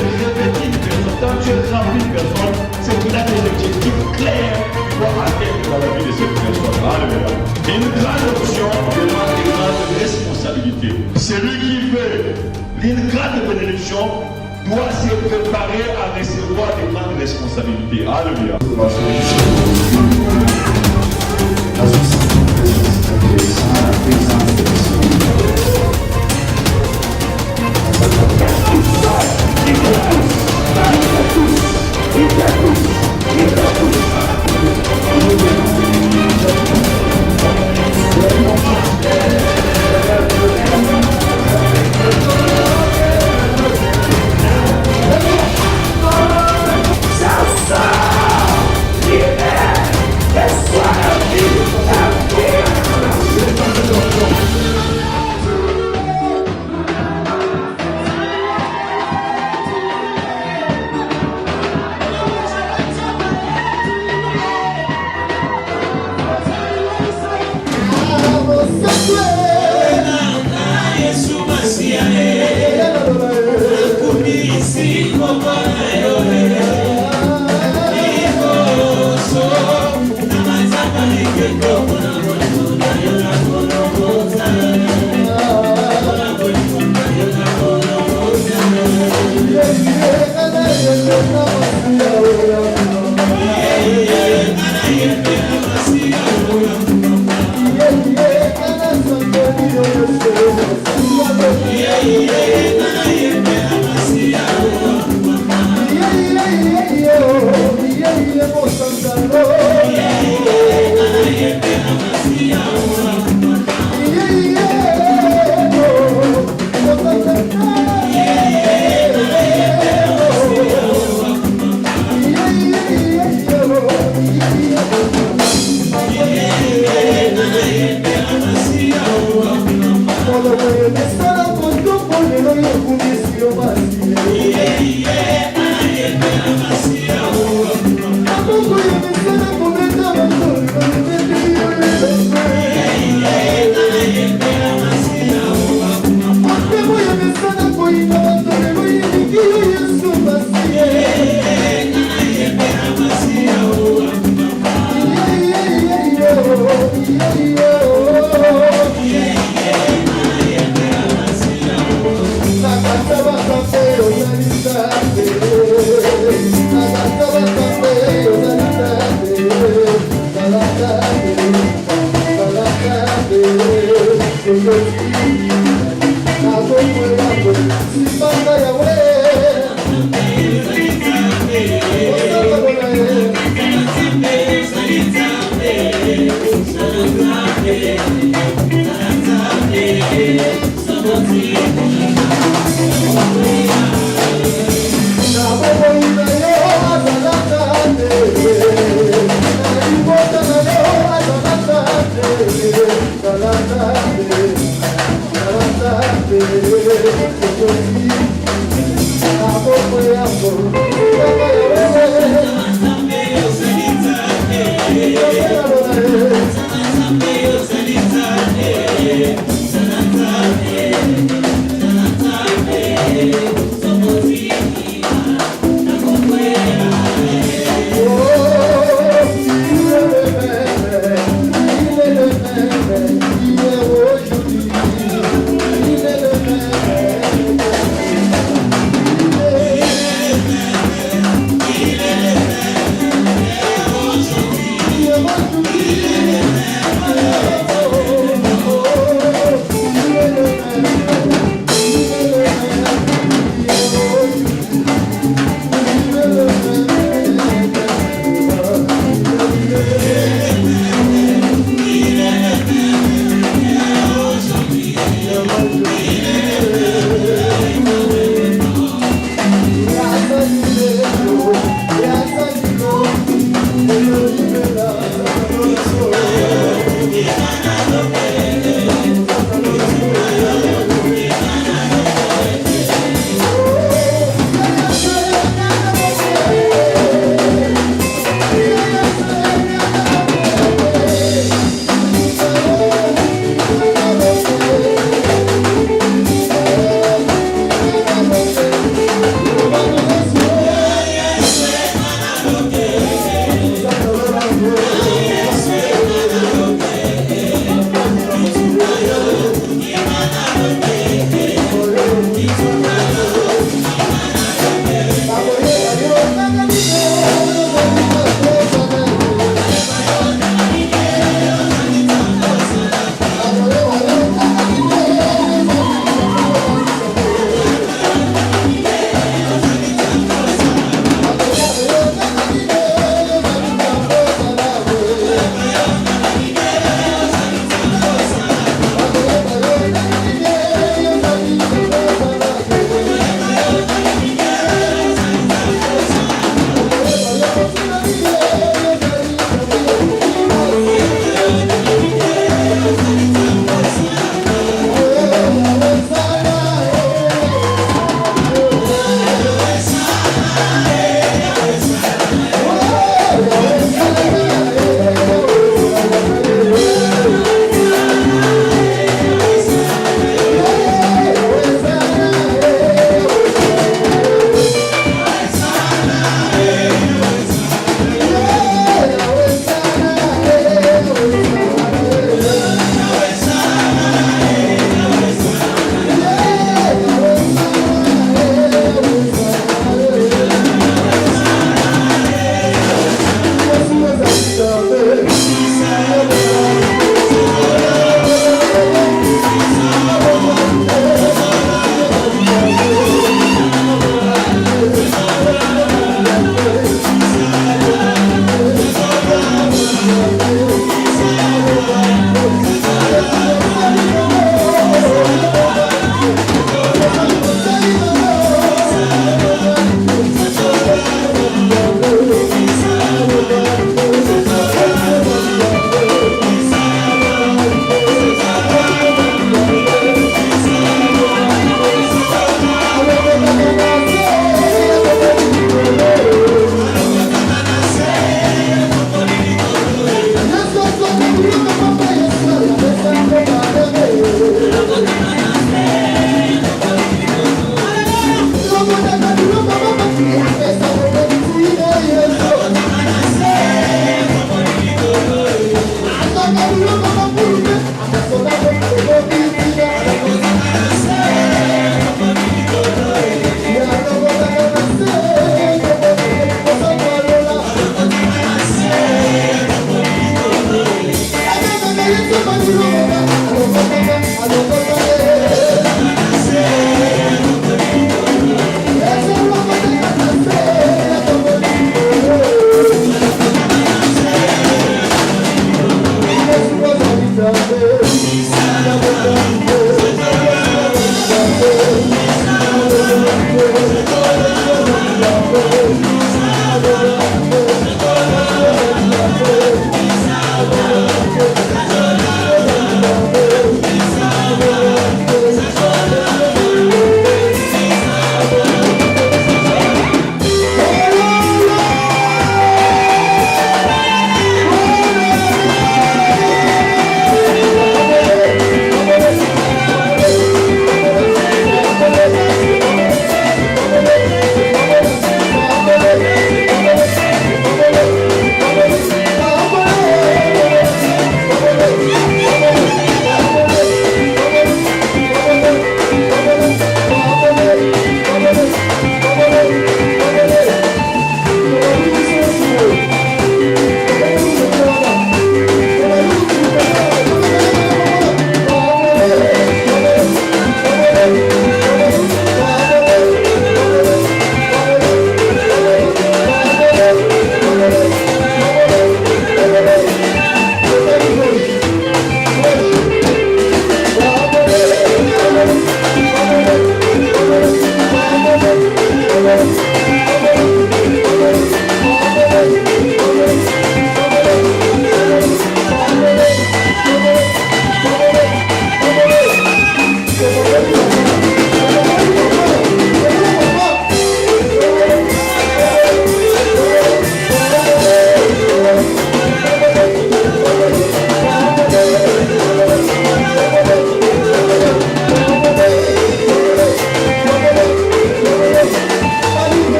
revêtu une personne, quand tu es rempli de personne, c'est qu'il a des objectifs clairs pour atteindre dans la vie de cette personne. Alléluia. Une grande option demande une grande responsabilité. Celui qui veut une grande bénédiction doit se préparer à recevoir des grandes responsabilités. Alléluia.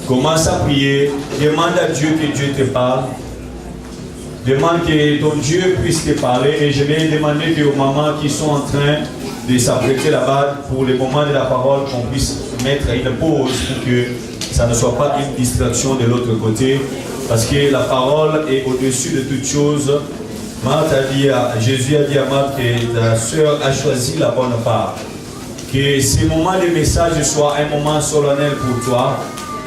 Commence à prier, demande à Dieu que Dieu te parle. Demande que ton Dieu puisse te parler. Et je vais demander aux mamans qui sont en train de s'apprêter là-bas pour le moment de la parole, qu'on puisse mettre une pause pour que ça ne soit pas une distraction de l'autre côté. Parce que la parole est au-dessus de toutes choses. Jésus a dit à Marthe que ta soeur a choisi la bonne part. Que ce moment de message soit un moment solennel pour toi,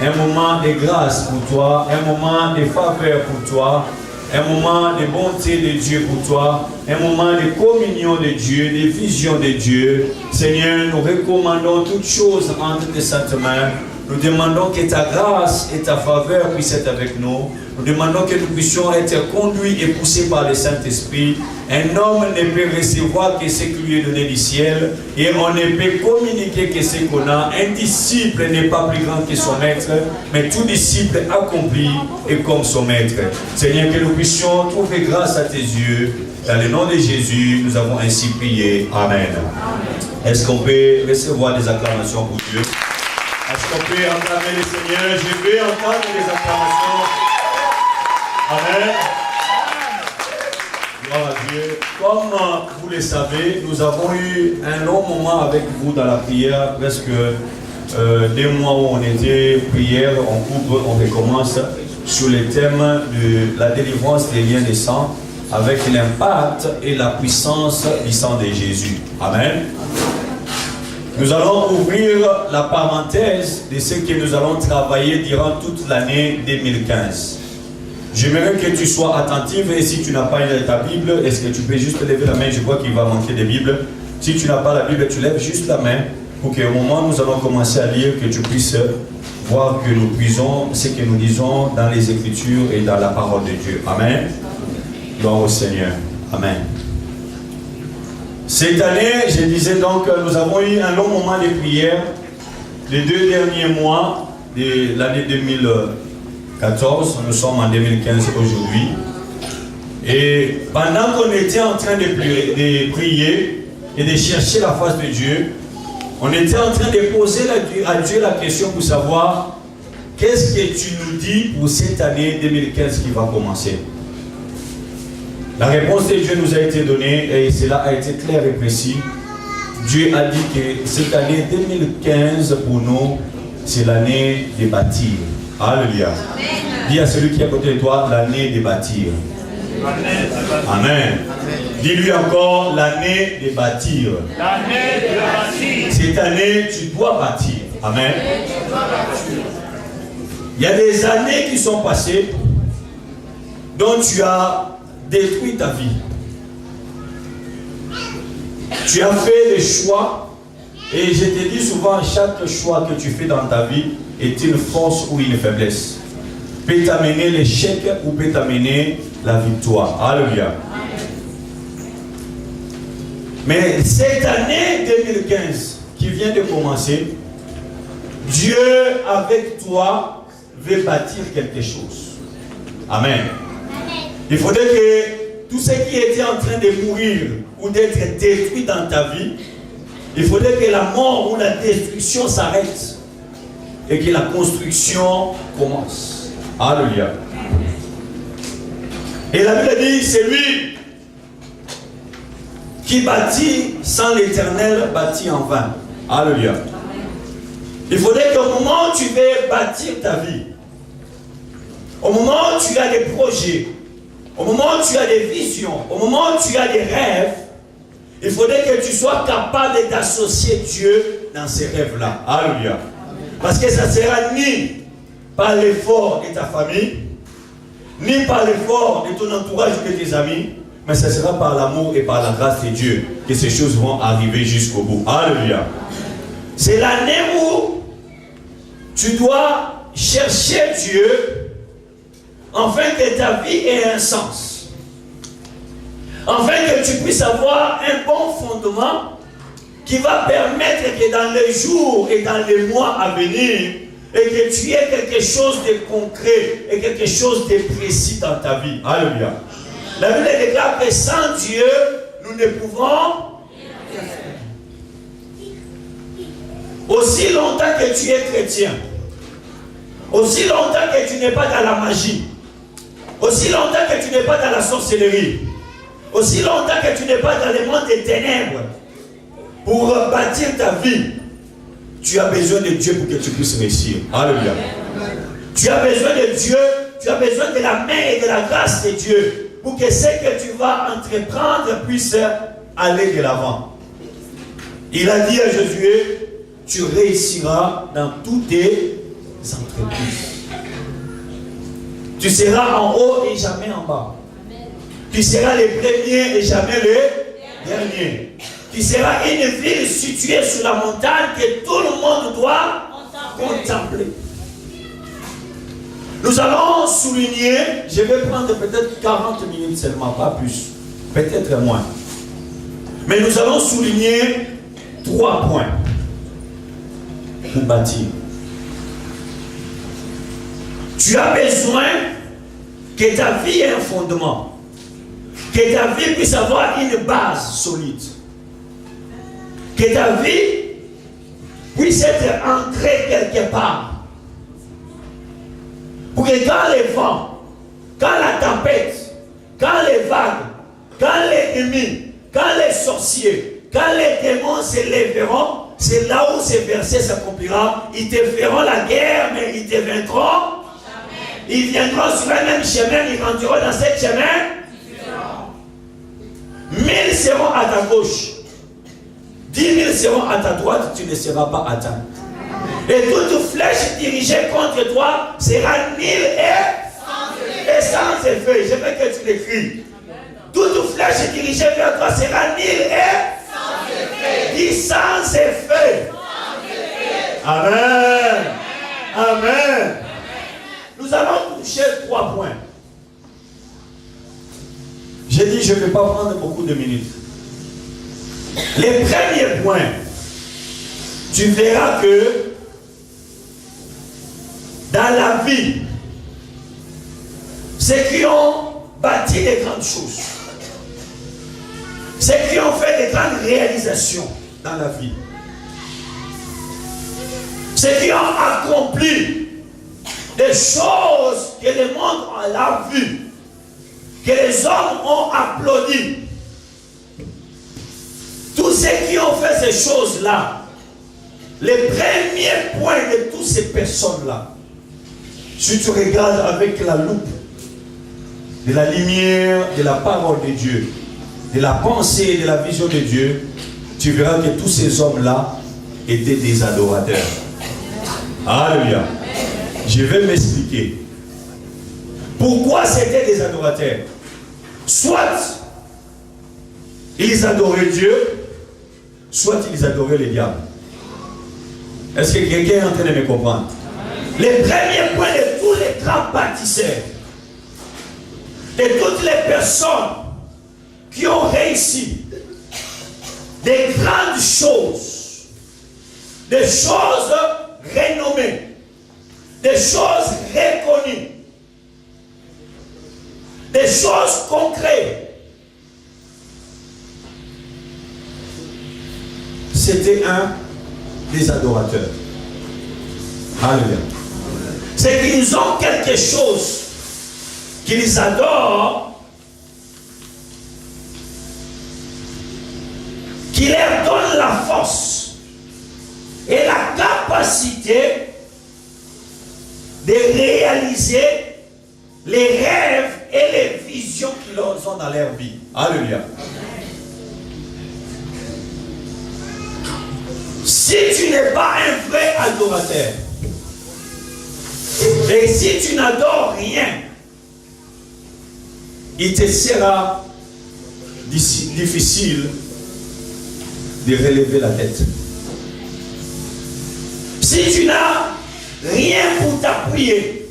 un moment de grâce pour toi, un moment de faveur pour toi, un moment de bonté de Dieu pour toi, un moment de communion de Dieu, de vision de Dieu. Seigneur, nous recommandons toutes choses entre tes saintes mains. Nous demandons que ta grâce et ta faveur puissent être avec nous. Nous demandons que nous puissions être conduits et poussés par le Saint-Esprit. Un homme ne peut recevoir que ce qui lui est donné du ciel, et on ne peut communiquer que ce qu'on a. Un disciple n'est pas plus grand que son maître, mais tout disciple accompli est comme son maître. Seigneur, que nous puissions trouver grâce à tes yeux. Dans le nom de Jésus, nous avons ainsi prié. Amen. Est-ce qu'on peut recevoir des acclamations pour Dieu? Est-ce qu'on peut acclamer le Seigneur? Je vais entendre les acclamations. Amen. Gloire à Dieu. Comme vous le savez, nous avons eu un long moment avec vous dans la prière, presque 2 mois où on était prière, on couvre, on recommence sur le thème de la délivrance des liens de sang, avec l'impact et la puissance du sang de Jésus. Amen. Nous allons ouvrir la parenthèse de ce que nous allons travailler durant toute l'année 2015. J'aimerais que tu sois attentif, et si tu n'as pas ta Bible, est-ce que tu peux juste lever la main? Je vois qu'il va manquer de Bible. Si tu n'as pas la Bible, tu lèves juste la main pour qu'au moment où nous allons commencer à lire, que tu puisses voir que nous puisons ce que nous disons dans les Écritures et dans la parole de Dieu. Amen. Gloire au Seigneur. Amen. Cette année, je disais donc, nous avons eu un long moment de prière, les 2 derniers mois de l'année 2014, nous sommes en 2015 aujourd'hui. Et pendant qu'on était en train de prier et de chercher la face de Dieu, on était en train de poser à Dieu la question pour savoir qu'est-ce que tu nous dis pour cette année 2015 qui va commencer. La réponse de Dieu nous a été donnée et cela a été clair et précis. Dieu a dit que cette année 2015 pour nous, c'est l'année de bâtir. Alléluia. Dis à celui qui est à côté de toi, l'année de bâtir. Amen. Dis-lui encore, l'année de bâtir. L'année de bâtir. Cette année, tu dois bâtir. Amen. Il y a des années qui sont passées dont tu as détruit ta vie. Tu as fait des choix, et je te dis souvent, chaque choix que tu fais dans ta vie est une force ou une faiblesse. peut t'amener l'échec ou peut t'amener la victoire. Alléluia. Mais cette année 2015 qui vient de commencer, Dieu avec toi veut bâtir quelque chose. Amen. Il faudrait que tout ce qui était en train de mourir ou d'être détruit dans ta vie, il faudrait que la mort ou la destruction s'arrête et que la construction commence. Alléluia. Et la Bible dit, c'est lui qui bâtit sans l'Éternel bâtit en vain. Alléluia. Il faudrait qu'au moment où tu veux bâtir ta vie, au moment où tu as des projets, au moment où tu as des visions, au moment où tu as des rêves, il faudrait que tu sois capable d'associer Dieu dans ces rêves-là. Alléluia. Parce que ça ne sera ni par l'effort de ta famille, ni par l'effort de ton entourage ou de tes amis, mais ça sera par l'amour et par la grâce de Dieu que ces choses vont arriver jusqu'au bout. Alléluia. C'est l'année où tu dois chercher Dieu afin que ta vie ait un sens. Afin que tu puisses avoir un bon fondement qui va permettre que dans les jours et dans les mois à venir, et que tu aies quelque chose de concret et quelque chose de précis dans ta vie. Alléluia. La Bible déclare que sans Dieu, nous ne pouvons rien faire. Aussi longtemps que tu es chrétien, aussi longtemps que tu n'es pas dans la magie, aussi longtemps que tu n'es pas dans la sorcellerie, aussi longtemps que tu n'es pas dans le monde des ténèbres, pour bâtir ta vie, tu as besoin de Dieu pour que tu puisses réussir. Alléluia. Tu as besoin de Dieu, tu as besoin de la main et de la grâce de Dieu pour que ce que tu vas entreprendre puisse aller de l'avant. Il a dit à Josué, tu réussiras dans toutes tes entreprises. Tu seras en haut et jamais en bas. Tu seras le premier et jamais le dernier. Tu seras une ville située sur la montagne que tout le monde doit contempler. Nous allons souligner, je vais prendre peut-être 40 minutes seulement, pas plus, peut-être moins. Mais nous allons souligner 3 points pour bâtir. Tu as besoin que ta vie ait un fondement, que ta vie puisse avoir une base solide. Que ta vie puisse être ancrée quelque part. Pour que quand les vents, quand la tempête, quand les vagues, quand l'ennemi, quand les sorciers, quand les démons se lèveront, c'est là où ces versets s'accomplira. Ils te feront la guerre, mais ils te vaincront. Ils viendront sur un même chemin, ils rentreront dans ce chemin. 1000 seront à ta gauche. 10 000 seront à ta droite, tu ne seras pas atteint. Et toute flèche dirigée contre toi sera nulle et sans effet. Je veux que tu l'écris. Toute flèche dirigée vers toi sera nulle et sans effet. Dis sans effet. Amen. Amen. Nous allons toucher 3 points. J'ai dit, je ne vais pas prendre beaucoup de minutes. Les premiers points, tu verras que dans la vie, ceux qui ont bâti des grandes choses, ceux qui ont fait des grandes réalisations dans la vie, ceux qui ont accompli des choses que le monde a vues, que les hommes ont applaudi. Tous ceux qui ont fait ces choses-là, les premiers points de toutes ces personnes-là, si tu regardes avec la loupe de la lumière, de la parole de Dieu, de la pensée et de la vision de Dieu, tu verras que tous ces hommes-là étaient des adorateurs. Alléluia. Je vais m'expliquer. Pourquoi c'était des adorateurs? Soit ils adoraient Dieu, soit ils adoraient les diables. Est-ce que quelqu'un est en train de me comprendre? Les premiers points de tous les grands bâtisseurs, de toutes les personnes qui ont réussi des grandes choses, des choses renommées, des choses reconnues, des choses concrètes. C'était un des adorateurs. Alléluia. C'est qu'ils ont quelque chose qu'ils adorent, qui leur donne la force et la capacité de réaliser les rêves et les visions qu'ils ont dans leur vie. Alléluia. Si tu n'es pas un vrai adorateur, et si tu n'adores rien, il te sera difficile de relever la tête. Si tu n'as rien pour t'appuyer,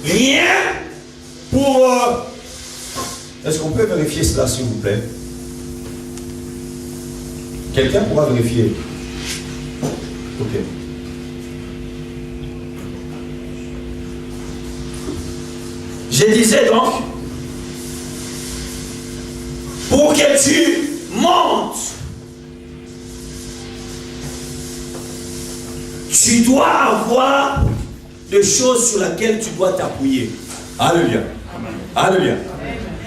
rien pour... Est-ce qu'on peut vérifier cela, s'il vous plaît? Quelqu'un pourra vérifier? Ok. Je disais donc, pour que tu montes, tu dois avoir des choses sur lesquelles tu dois t'appuyer. Alléluia. Alléluia.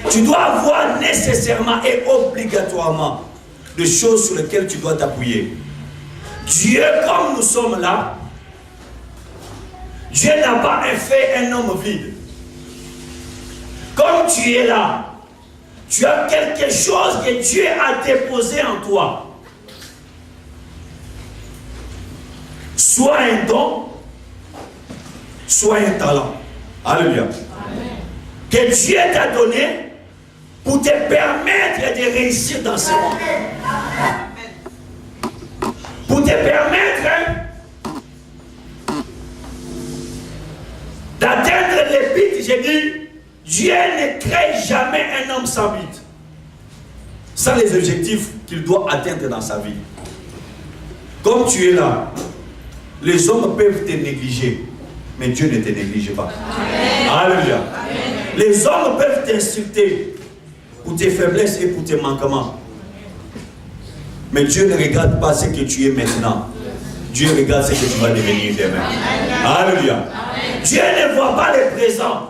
Tu dois avoir nécessairement et obligatoirement des choses sur lesquelles tu dois t'appuyer. Dieu, comme nous sommes là, Dieu n'a pas fait un homme vide. Comme tu es là, tu as quelque chose que Dieu a déposé en toi. Soit un don, soit un talent. Alléluia. Que Dieu t'a donné pour te permettre de réussir dans ce monde. Pour te permettre d'atteindre les buts. J'ai dit, Dieu ne crée jamais un homme sans but, sans les objectifs qu'il doit atteindre dans sa vie. Comme tu es là, les hommes peuvent te négliger, mais Dieu ne te néglige pas. Amen. Alléluia. Amen. Les hommes peuvent t'insulter pour tes faiblesses et pour tes manquements, mais Dieu ne regarde pas ce que tu es maintenant. Dieu regarde ce que tu vas devenir demain. Amen. Alléluia. Amen. Dieu ne voit pas les présents.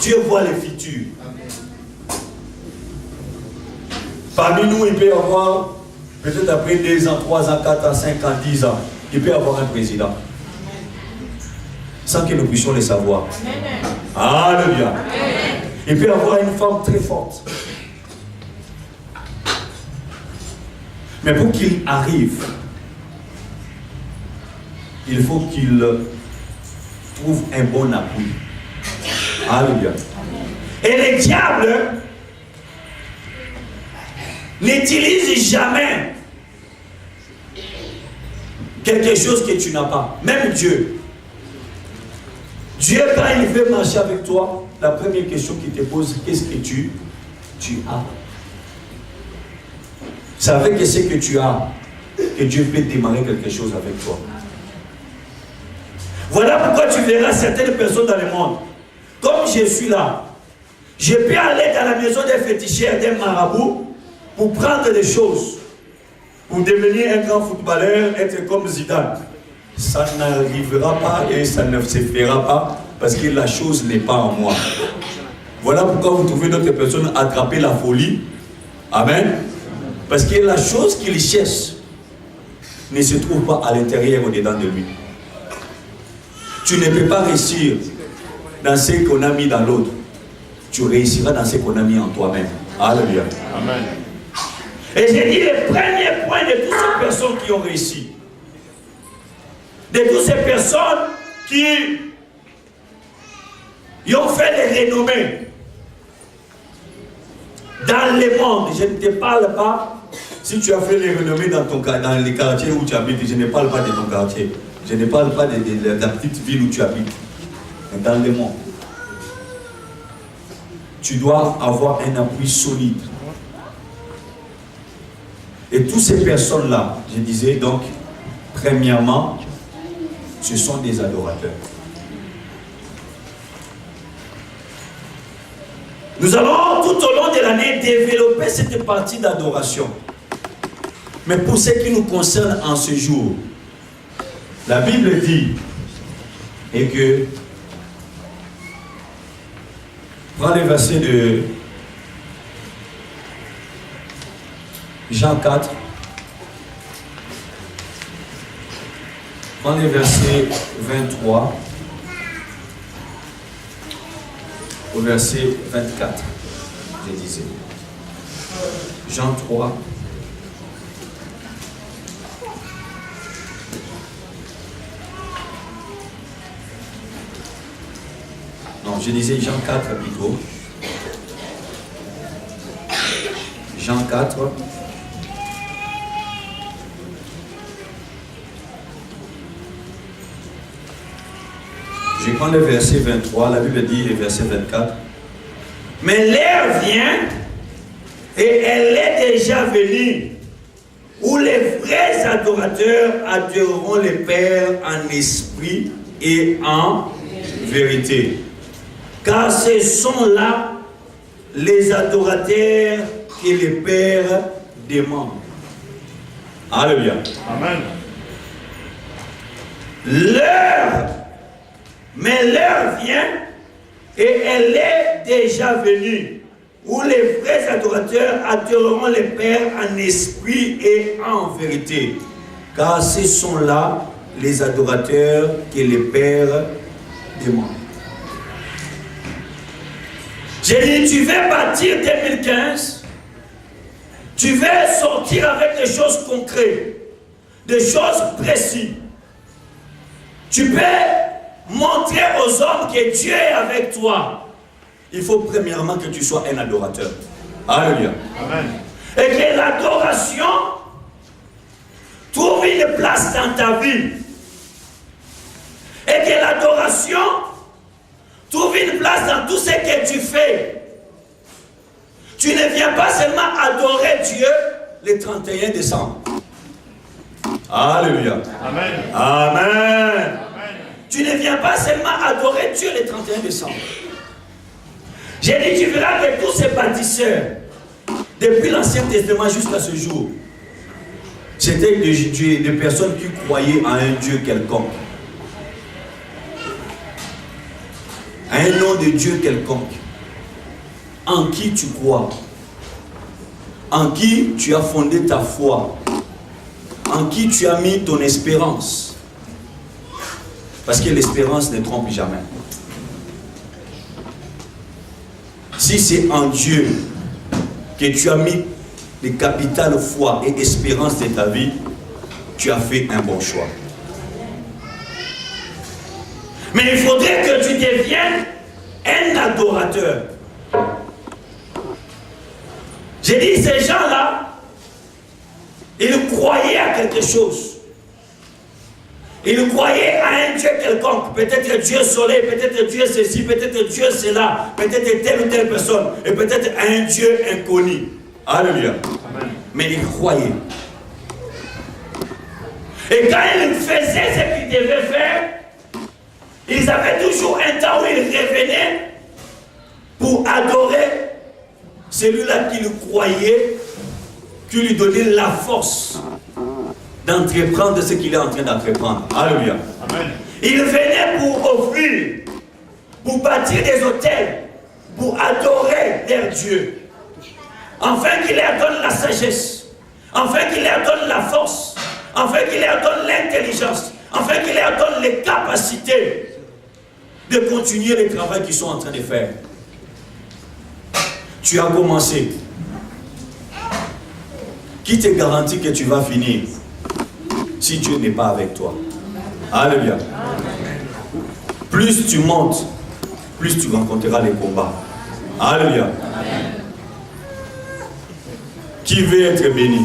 Dieu voit les futurs. Parmi nous, il peut y avoir, peut-être après 2 ans, 3 ans, 4 ans, 5 ans, 10 ans, il peut y avoir un président. Sans que nous puissions le savoir. Alléluia. Il peut y avoir une femme très forte. Mais pour qu'il arrive, il faut qu'il trouve un bon appui. Alléluia. Et le diable n'utilise jamais quelque chose que tu n'as pas. Même Dieu. Dieu, quand il veut marcher avec toi, la première question qu'il te pose, qu'est-ce que tu as? C'est avec ce que tu as que Dieu peut démarrer quelque chose avec toi. Voilà pourquoi tu verras certaines personnes dans le monde. Comme je suis là, je peux aller dans la maison des féticheurs, des marabouts, pour prendre des choses, pour devenir un grand footballeur, être comme Zidane. Ça n'arrivera pas et ça ne se fera pas parce que la chose n'est pas en moi. Voilà pourquoi vous trouvez d'autres personnes attraper la folie. Amen. Parce que la chose qu'il cherche ne se trouve pas à l'intérieur ou dedans de lui. Tu ne peux pas réussir dans ce qu'on a mis dans l'autre. Tu réussiras dans ce qu'on a mis en toi-même. Alléluia. Amen. Et j'ai dit le premier point de toutes ces personnes qui ont réussi. De toutes ces personnes qui ont fait des renommées dans le monde. Je ne te parle pas si tu as fait les renommées dans les quartiers où tu habites. Je ne parle pas de ton quartier. Je ne parle pas de la petite ville où tu habites, mais dans le monde. Tu dois avoir un appui solide. Et toutes ces personnes-là, je disais donc, premièrement, ce sont des adorateurs. Nous allons tout au long de l'année développer cette partie d'adoration. Mais pour ce qui nous concerne en ce jour, la Bible dit et que, prends les versets de Jean 4, prends les versets 23 au verset 24, je disais. Jean 3. Non, je disais Jean 4 plutôt. Jean 4. Je prends le verset 23, la Bible dit le verset 24. Mais l'heure vient, et elle est déjà venue, où les vrais adorateurs adoreront le Père en esprit et en vérité. Car ce sont là les adorateurs que le Père demande. Alléluia. Amen. Mais l'heure vient, et elle est déjà venue, où les vrais adorateurs adoreront le Père en esprit et en vérité. Car ce sont là les adorateurs que le Père demande. J'ai dit, tu veux bâtir 2015, tu veux sortir avec des choses concrètes, des choses précises. Tu peux montrer aux hommes que Dieu est avec toi. Il faut premièrement que tu sois un adorateur. Alléluia. Amen. Et que l'adoration trouve une place dans ta vie. Et que l'adoration trouve une place dans tout ce que tu fais. Tu ne viens pas seulement adorer Dieu le 31 décembre. Alléluia. Amen. Amen. Tu ne viens pas seulement adorer Dieu le 31 décembre. J'ai dit, tu verras que tous ces bâtisseurs, depuis l'Ancien Testament jusqu'à ce jour, c'était des personnes qui croyaient à un Dieu quelconque. À un nom de Dieu quelconque. En qui tu crois. En qui tu as fondé ta foi. En qui tu as mis ton espérance. Parce que l'espérance ne trompe jamais. Si c'est en Dieu que tu as mis les capitales foi et espérance de ta vie, tu as fait un bon choix. Mais il faudrait que tu deviennes un adorateur. J'ai dit, ces gens-là, ils croyaient à quelque chose. Ils croyaient à un Dieu quelconque, peut-être Dieu soleil, peut-être Dieu ceci, peut-être Dieu cela, peut-être telle ou telle personne, et peut-être un Dieu inconnu. Alléluia. Amen. Mais ils croyaient. Et quand ils faisaient ce qu'ils devaient faire, ils avaient toujours un temps où ils revenaient pour adorer celui-là qui le croyait, qui lui donnait la force d'entreprendre ce qu'il est en train d'entreprendre. Alléluia. Amen. Ils venaient pour offrir, pour bâtir des hôtels, pour adorer leur Dieu. Afin qu'il leur donne la sagesse, afin qu'il leur donne la force, afin qu'il leur donne l'intelligence, afin qu'il leur donne les capacités de continuer le travail qu'ils sont en train de faire. Tu as commencé. Qui te garantit que tu vas finir si Dieu n'est pas avec toi? Alléluia. Plus tu montes, plus tu rencontreras les combats. Alléluia. Qui veut être béni?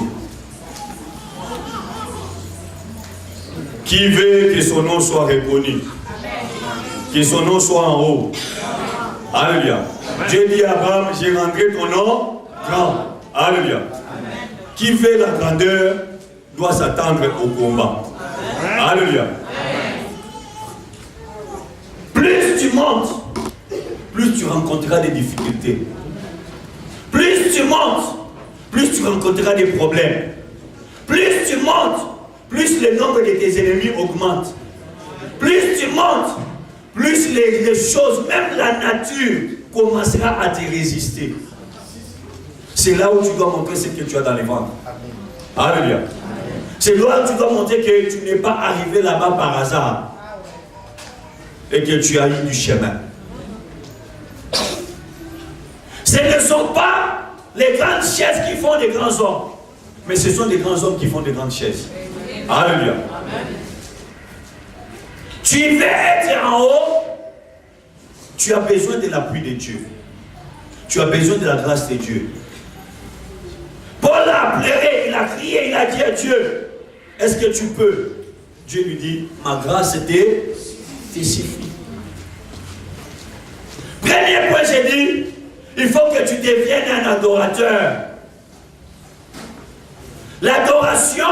Qui veut que son nom soit reconnu? Que son nom soit en haut. Alléluia. Dieu dit à Abraham, j'ai rendu ton nom grand. Alléluia. Qui veut la grandeur doit s'attendre au combat. Alléluia. Plus tu montes, plus tu rencontreras des difficultés. Plus tu montes, plus tu rencontreras des problèmes. Plus tu montes, plus le nombre de tes ennemis augmente. Plus tu montes, plus les choses, même la nature, commencera à te résister. C'est là où tu dois montrer ce que tu as dans les ventres. Alléluia. C'est là où tu dois montrer que tu n'es pas arrivé là-bas par hasard. Et que tu as eu du chemin. Ce ne sont pas les grandes chaises qui font des grands hommes. Mais ce sont des grands hommes qui font des grandes chaises. Alléluia. Tu veux être en haut, tu as besoin de l'appui de Dieu. Tu as besoin de la grâce de Dieu. Paul a pleuré, il a crié, il a dit à Dieu, est-ce que tu peux? Dieu lui dit, ma grâce te suffit. Premier point, j'ai dit, il faut que tu deviennes un adorateur. L'adoration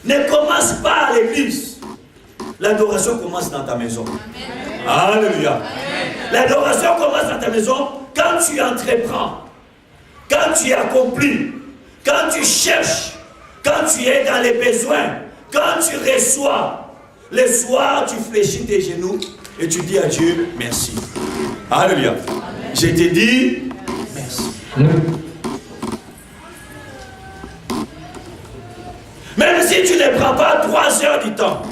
ne commence pas à l'église. L'adoration commence dans ta maison. Amen. Alléluia. L'adoration commence dans ta maison quand tu entreprends, quand tu accomplis, quand tu cherches, quand tu es dans les besoins, quand tu reçois. Le soir, tu fléchis tes genoux et tu dis à Dieu merci. Alléluia. Je te dis merci. Même si tu ne prends pas 3 heures du temps,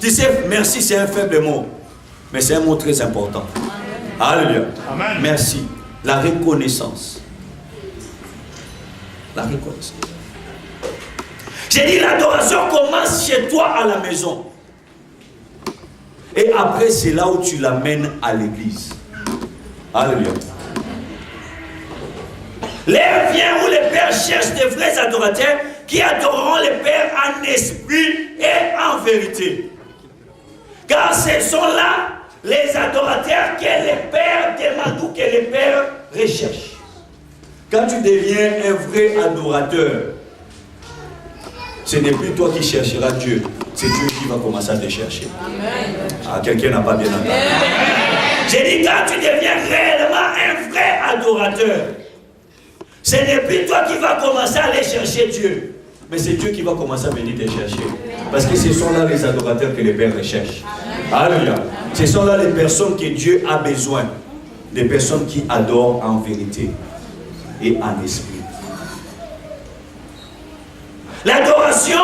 tu sais, merci c'est un faible mot, mais c'est un mot très important. Alléluia. Amen. Merci. La reconnaissance. La reconnaissance. J'ai dit l'adoration commence chez toi à la maison. Et après c'est là où tu l'amènes à l'église. Alléluia. L'heure vient où les pères cherchent des vrais adorateurs qui adoreront les pères en esprit et en vérité. Car ce sont là les adorateurs que les pères demandent ou que les pères recherchent. Quand tu deviens un vrai adorateur, ce n'est plus toi qui chercheras Dieu, c'est Dieu qui va commencer à te chercher. Amen. Ah, quelqu'un n'a pas bien entendu. J'ai dit, quand tu deviens réellement un vrai adorateur, ce n'est plus toi qui vas commencer à aller chercher Dieu, mais c'est Dieu qui va commencer à venir te chercher. Parce que ce sont là les adorateurs que les pères recherchent. Alléluia. Ce sont là les personnes que Dieu a besoin. Des personnes qui adorent en vérité et en esprit. L'adoration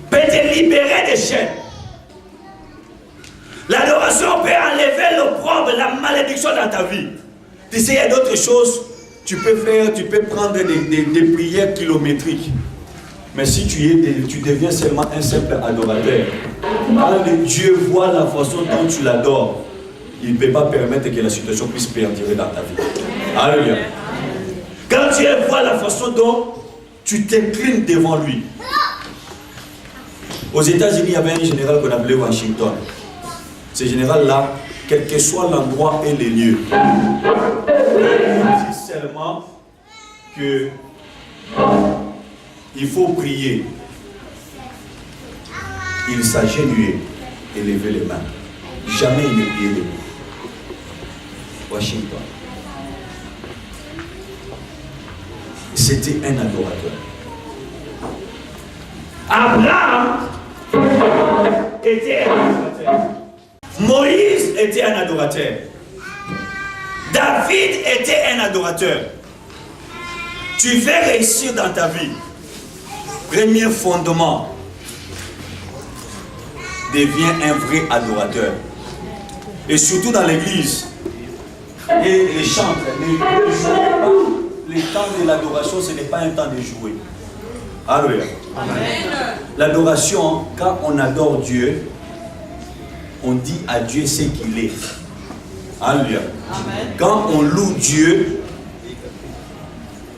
peut te libérer des chaînes. L'adoration peut enlever l'opprobre, la malédiction dans ta vie. Tu sais, il y a d'autres choses, tu peux prendre des prières kilométriques. Mais si tu deviens seulement un simple adorateur, quand Dieu voit la façon dont tu l'adores, il ne peut pas permettre que la situation puisse perdurer dans ta vie. Alléluia. Quand Dieu voit la façon dont tu t'inclines devant lui. Aux États-Unis, il y avait un général qu'on appelait Washington. Ce général-là, quel que soit l'endroit et les lieux, il dit seulement que il faut prier. Il s'agenouillait et levait les mains. Jamais il ne priait debout. Washington. C'était un adorateur. Abraham était un adorateur. Moïse était un adorateur. David était un adorateur. Tu veux réussir dans ta vie. Premier fondement. Deviens un vrai adorateur. Et surtout dans l'église. Et les chantres. Le temps de l'adoration, ce n'est pas un temps de jouer. Alléluia. L'adoration, quand on adore Dieu, on dit à Dieu ce qu'il est. Alléluia. Quand on loue Dieu,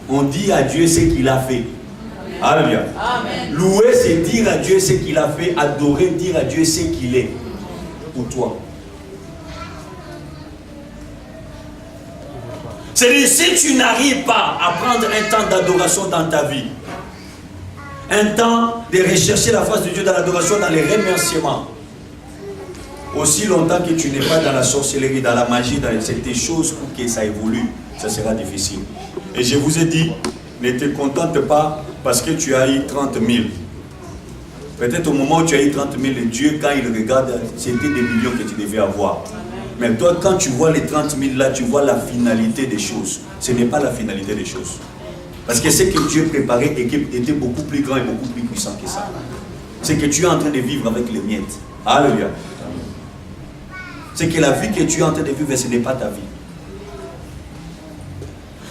on dit à Dieu ce qu'il a fait. Alléluia. Amen. Louer, c'est dire à Dieu ce qu'il a fait. Adorer, dire à Dieu ce qu'il est pour toi. C'est-à-dire, si tu n'arrives pas à prendre un temps d'adoration dans ta vie, un temps de rechercher la face de Dieu dans l'adoration, dans les remerciements, aussi longtemps que tu n'es pas dans la sorcellerie, dans la magie, dans ces choses pour que ça évolue, ça sera difficile. Et je vous ai dit, ne te contente pas parce que tu as eu 30 000. Peut-être au moment où tu as eu 30 000, Dieu, quand il regarde, c'était des millions que tu devais avoir. Mais toi, quand tu vois les 30 000 là, tu vois la finalité des choses. Ce n'est pas la finalité des choses. Parce que ce que Dieu préparait était beaucoup plus grand et beaucoup plus puissant que ça. C'est que tu es en train de vivre avec les miettes. Alléluia. C'est que la vie que tu es en train de vivre, ce n'est pas ta vie.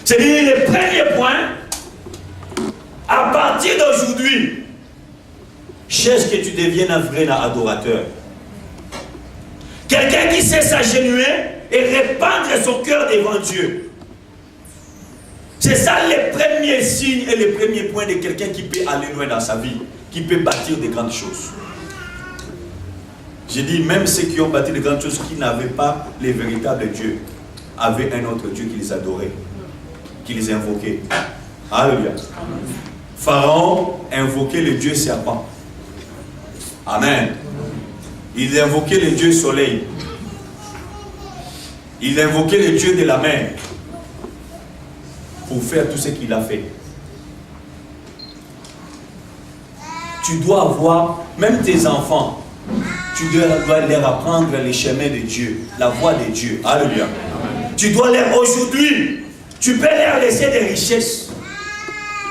C'est-à-dire, le premier point, à partir d'aujourd'hui, cherche que tu deviennes un vrai adorateur. Quelqu'un qui sait s'agenouiller et répandre son cœur devant Dieu. C'est ça le premier signe et le premier point de quelqu'un qui peut aller loin dans sa vie, qui peut bâtir de grandes choses. J'ai dit, même ceux qui ont bâti de grandes choses, qui n'avaient pas les véritables dieux, avaient un autre Dieu qui les adorait, qui les invoquait. Alléluia. Pharaon invoquait le Dieu serpent. Amen. Il invoquait le Dieu soleil. Il invoquait le Dieu de la mer pour faire tout ce qu'il a fait. Tu dois avoir, même tes enfants, tu dois leur apprendre les chemins de Dieu, la voie de Dieu. Alléluia. Tu dois leur, aujourd'hui, tu peux leur laisser des richesses.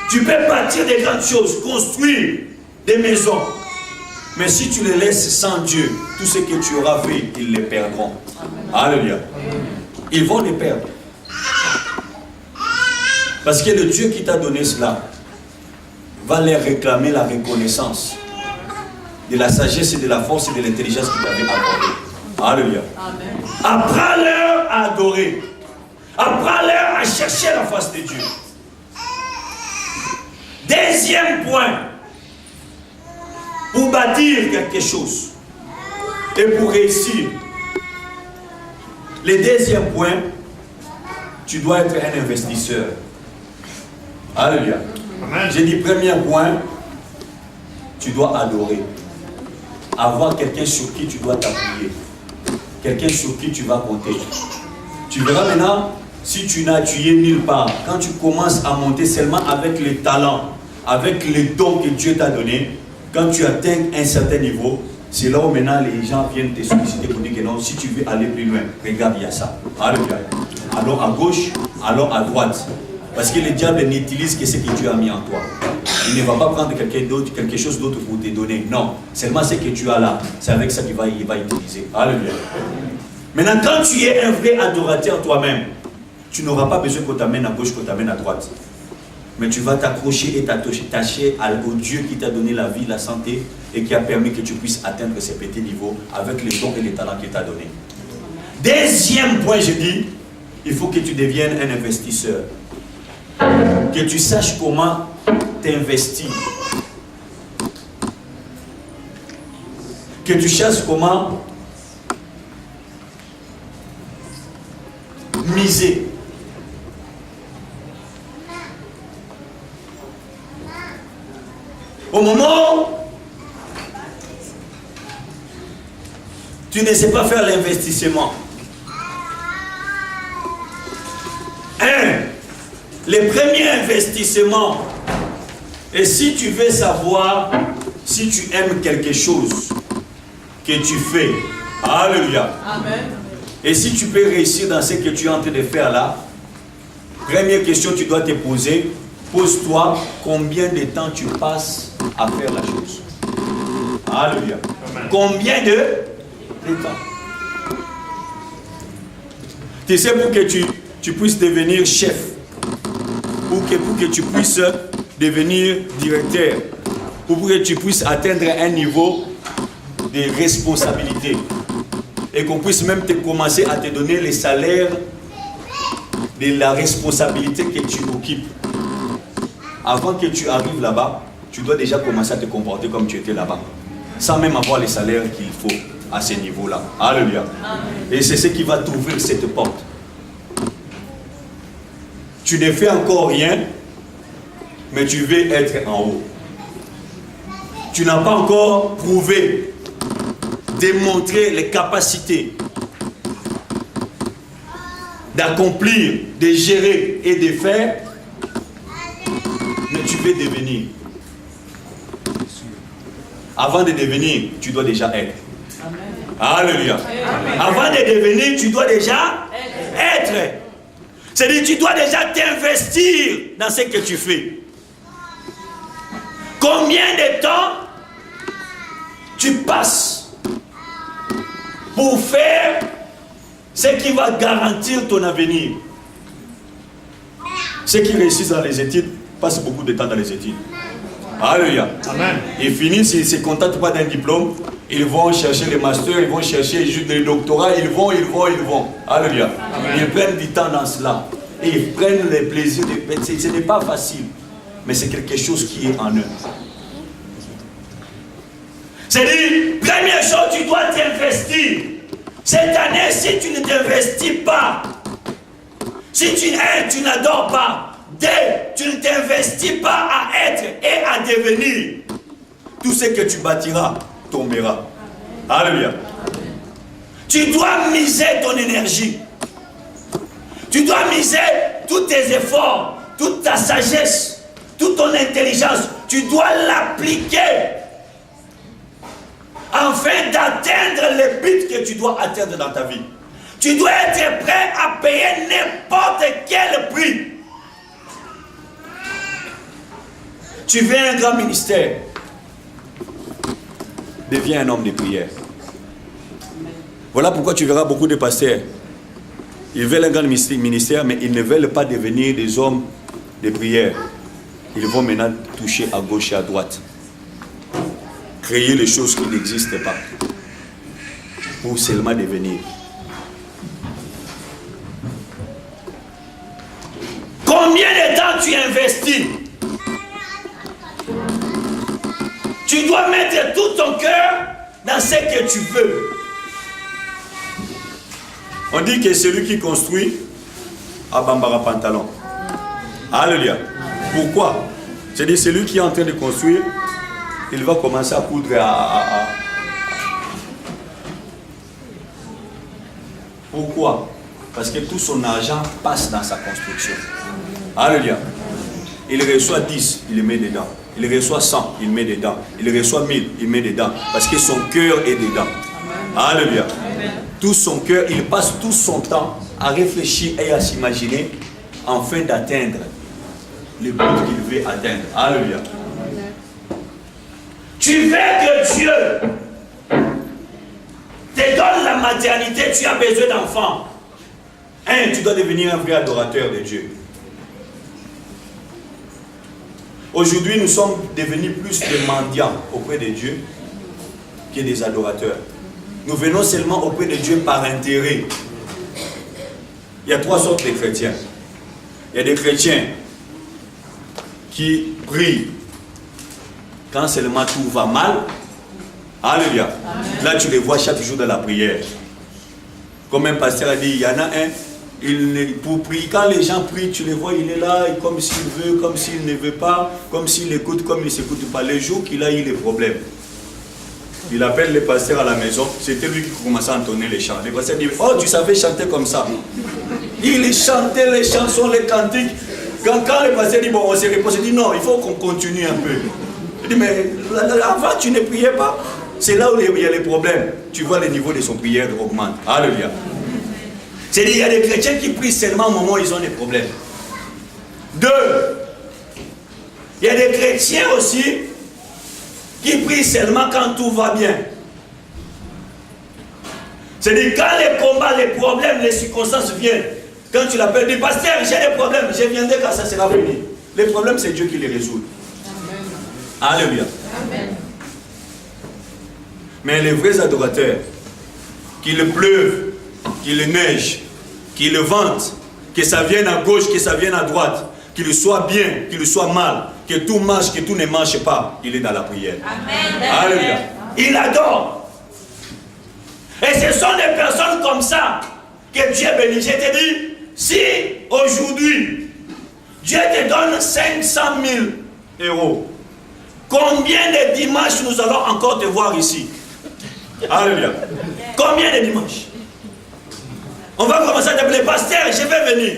Tu peux bâtir des grandes choses, construire des maisons. Mais si tu les laisses sans Dieu, tout ce que tu auras fait, ils les perdront. Alléluia. Ils vont les perdre. Parce que le Dieu qui t'a donné cela va leur réclamer la reconnaissance de la sagesse et de la force et de l'intelligence qu'il t'avait accordée. Alléluia. Apprends-leur à adorer. Apprends-leur à chercher la face de Dieu. Deuxième point. Pour bâtir quelque chose et pour réussir. Le deuxième point, tu dois être un investisseur. Alléluia. J'ai dit premier point, tu dois adorer. Avoir quelqu'un sur qui tu dois t'appuyer. Quelqu'un sur qui tu vas compter. Tu verras maintenant, si tu n'as tué nulle part, quand tu commences à monter seulement avec les talents, avec les dons que Dieu t'a donnés, quand tu atteins un certain niveau, c'est là où maintenant les gens viennent te solliciter pour dire que non, si tu veux aller plus loin, regarde, il y a ça. Alléluia. Allons à gauche, allons à droite. Parce que le diable n'utilise que ce que Dieu a mis en toi. Il ne va pas prendre quelque chose d'autre pour te donner. Non, seulement ce que tu as là, c'est avec ça qu'il va utiliser. Alléluia. Maintenant, quand tu es un vrai adorateur toi-même, tu n'auras pas besoin qu'on t'amène à gauche, qu'on t'amène à droite. Mais tu vas t'accrocher et t'attacher au Dieu qui t'a donné la vie, la santé et qui a permis que tu puisses atteindre ces petits niveaux avec les dons et les talents qu'il t'a donné. Deuxième point, je dis, il faut que tu deviennes un investisseur. Que tu saches comment t'investir. Que tu saches comment miser. Au moment où tu ne sais pas faire l'investissement, le premier investissement, et si tu veux savoir si tu aimes quelque chose que tu fais, alléluia, Amen. et si tu peux réussir dans ce que tu es en train de faire là, première question que tu dois te poser, pose-toi combien de temps tu passes à faire la chose. Alléluia. Combien de temps? Tu sais, pour que tu puisses devenir chef, pour que tu puisses devenir directeur, pour que tu puisses atteindre un niveau de responsabilité et qu'on puisse même commencer à te donner les salaires de la responsabilité que tu occupes. Avant que tu arrives là-bas, tu dois déjà commencer à te comporter comme tu étais là-bas. Sans même avoir les salaires qu'il faut à ce niveau-là. Alléluia. Et c'est ce qui va t'ouvrir cette porte. Tu ne fais encore rien, mais tu veux être en haut. Tu n'as pas encore prouvé, démontré les capacités d'accomplir, de gérer et de faire, mais tu veux devenir. Avant de devenir, tu dois déjà être. Alléluia. Avant de devenir, tu dois déjà être. C'est-à-dire, tu dois déjà t'investir dans ce que tu fais. Combien de temps tu passes pour faire ce qui va garantir ton avenir? Ceux qui réussissent dans les études passent beaucoup de temps dans les études. Alléluia. Amen. Ils finissent, ils ne se contentent pas d'un diplôme. Ils vont chercher les masters, ils vont chercher juste les doctorats, ils vont. Alléluia. Amen. Ils prennent du temps dans cela. Et ils prennent le plaisir de... Ce n'est pas facile, mais c'est quelque chose qui est en eux. C'est-à-dire, première chose, tu dois t'investir. Cette année, si tu ne t'investis pas, si tu n'aimes, tu n'adores pas, dès tu ne t'investis pas à être et à devenir, tout ce que tu bâtiras tombera. Alléluia. Tu dois miser ton énergie. Tu dois miser tous tes efforts, toute ta sagesse, toute ton intelligence. Tu dois l'appliquer afin d'atteindre les buts que tu dois atteindre dans ta vie. Tu dois être prêt à payer n'importe quel prix. Tu veux un grand ministère. Deviens un homme de prière. Voilà pourquoi tu verras beaucoup de pasteurs. Ils veulent un grand ministère, mais ils ne veulent pas devenir des hommes de prière. Ils vont maintenant toucher à gauche et à droite. Créer les choses qui n'existent pas. Pour seulement devenir. Combien de temps tu investis? Tu dois mettre tout ton cœur dans ce que tu veux. On dit que celui qui construit a bambara pantalon. Alléluia. Pourquoi? C'est-à-dire celui qui est en train de construire, il va commencer à coudre Pourquoi? Parce que tout son argent passe dans sa construction. Alléluia. Il reçoit 10, il le met dedans. Il reçoit 100, il met dedans. Il reçoit 1000, il met dedans. Parce que son cœur est dedans. Alléluia. Tout son cœur, il passe tout son temps à réfléchir et à s'imaginer afin d'atteindre le but qu'il veut atteindre. Alléluia. Tu veux que Dieu te donne la maternité, tu as besoin d'enfants. Tu dois devenir un vrai adorateur de Dieu. Aujourd'hui, nous sommes devenus plus des mendiants auprès de Dieu que des adorateurs. Nous venons seulement auprès de Dieu par intérêt. Il y a 3 sortes de chrétiens. Il y a des chrétiens qui prient quand seulement tout va mal. Alléluia. Là, tu les vois chaque jour dans la prière. Comme un pasteur a dit, il y en a un, pour prier, quand les gens prient, tu les vois, il est là, comme s'il veut, comme s'il ne veut pas, comme s'il écoute, comme il ne s'écoute pas. Les jours qu'il a eu les problèmes, il appelle les pasteurs à la maison, c'était lui qui commençait à entonner les chants. Les pasteurs disent, oh, tu savais chanter comme ça. Il chantait les chansons, les cantiques. Quand le pasteur dit, bon, on se repose, il dit, non, il faut qu'on continue un peu. Il dit, mais avant, tu ne priais pas. C'est là où il y a les problèmes. Tu vois, le niveau de son prière augmente. Alléluia. C'est-à-dire, il y a des chrétiens qui prient seulement au moment où ils ont des problèmes. 2, il y a des chrétiens aussi qui prient seulement quand tout va bien. C'est-à-dire, quand les combats, les problèmes, les circonstances viennent, quand tu l'appelles, dis, pasteur, j'ai des problèmes, je viendrai quand ça sera fini. Les problèmes, c'est Dieu qui les résout. Amen. Alléluia. Amen. Mais les vrais adorateurs, qu'il pleuve, qu'il neige, qu'il vente, que ça vienne à gauche, que ça vienne à droite, qu'il soit bien, qu'il soit mal, que tout marche, que tout ne marche pas, il est dans la prière. Amen. Alléluia. Il adore. Et ce sont des personnes comme ça que Dieu bénit. Je te dis, si aujourd'hui, Dieu te donne 500 000 €, combien de dimanches nous allons encore te voir ici? Alléluia. Combien de dimanches? On va commencer à t'appeler pasteur, je vais venir.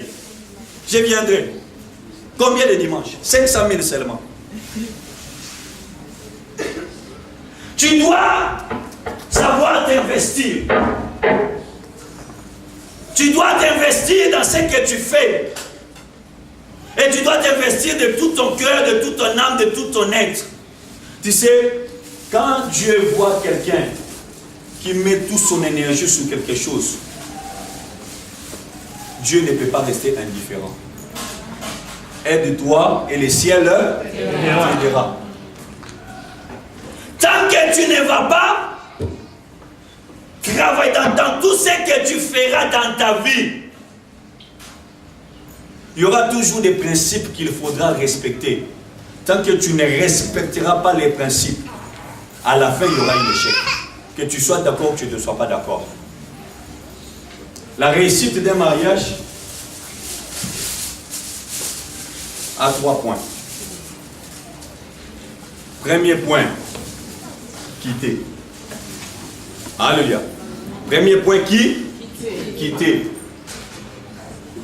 Je viendrai. Combien de dimanches? 500 000 seulement. Tu dois savoir t'investir. Tu dois t'investir dans ce que tu fais. Et tu dois t'investir de tout ton cœur, de toute ton âme, de tout ton être. Tu sais, quand Dieu voit quelqu'un qui met toute son énergie sur quelque chose, Dieu ne peut pas rester indifférent. Aide-toi et le ciel t'aidera. Tant que tu ne vas pas travailler dans tout ce que tu feras dans ta vie, il y aura toujours des principes qu'il faudra respecter. Tant que tu ne respecteras pas les principes, à la fin, il y aura un échec. Que tu sois d'accord ou que tu ne sois pas d'accord. La réussite d'un mariage a 3 points. Premier point, quitter. Alléluia. Premier point, quitter.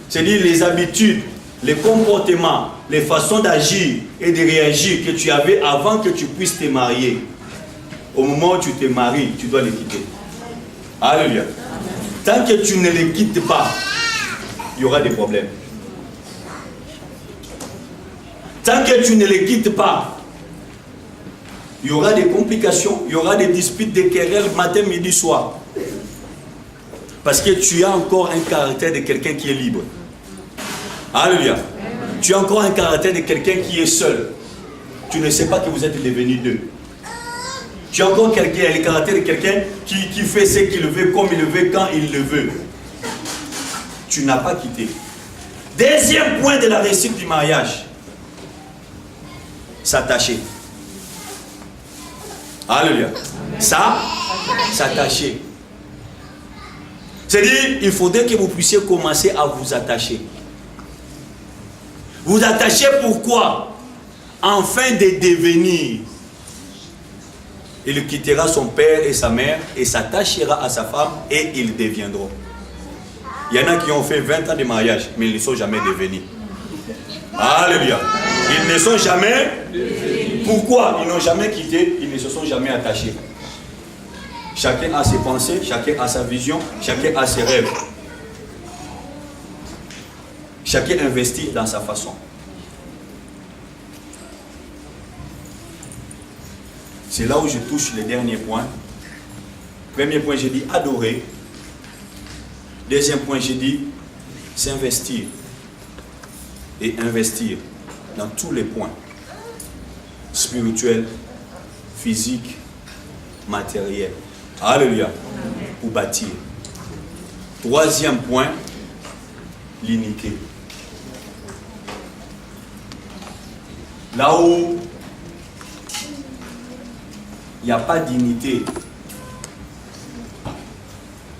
C'est-à-dire les habitudes, les comportements, les façons d'agir et de réagir que tu avais avant que tu puisses te marier. Au moment où tu te maries, tu dois les quitter. Alléluia. Tant que tu ne les quittes pas, il y aura des problèmes. Tant que tu ne les quittes pas, il y aura des complications, il y aura des disputes, des querelles matin, midi, soir. Parce que tu as encore un caractère de quelqu'un qui est libre. Alléluia. Tu as encore un caractère de quelqu'un qui est seul. Tu ne sais pas que vous êtes devenus deux. Tu as encore le caractère de quelqu'un qui fait ce qu'il veut, comme il le veut, quand il le veut. Tu n'as pas quitté. Deuxième point de la réussite du mariage. S'attacher. Alléluia. S'attacher. C'est-à-dire, il faudrait que vous puissiez commencer à vous attacher. Vous attachez pourquoi? Afin de devenir. Il quittera son père et sa mère et s'attachera à sa femme et ils deviendront. Il y en a qui ont fait 20 ans de mariage, mais ils ne sont jamais devenus. Alléluia. Ils ne sont jamais. Pourquoi? Ils n'ont jamais quitté, ils ne se sont jamais attachés. Chacun a ses pensées, chacun a sa vision, chacun a ses rêves. Chacun investit dans sa façon. C'est là où je touche le dernier point. Premier point, j'ai dit adorer. Deuxième point, j'ai dit s'investir. Et investir dans tous les points. Spirituels, physiques, matériels. Alléluia. Pour bâtir. Troisième point, l'unité. Là où il n'y a pas d'unité,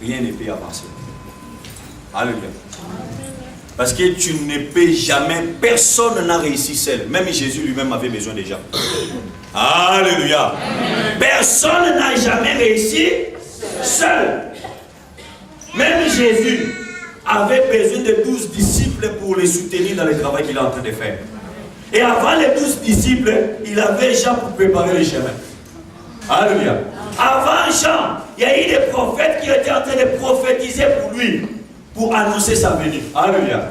rien ne peut avancer. Alléluia. Parce que tu ne peux jamais, personne n'a réussi seul. Même Jésus lui-même avait besoin des gens. Alléluia. Personne n'a jamais réussi seul. Même Jésus avait besoin de 12 disciples pour les soutenir dans le travail qu'il est en train de faire. Et avant les 12 disciples, il avait Jean pour préparer le chemin. Alléluia. Avant Jean, il y a eu des prophètes qui étaient en train de prophétiser pour lui, pour annoncer sa venue. Alléluia.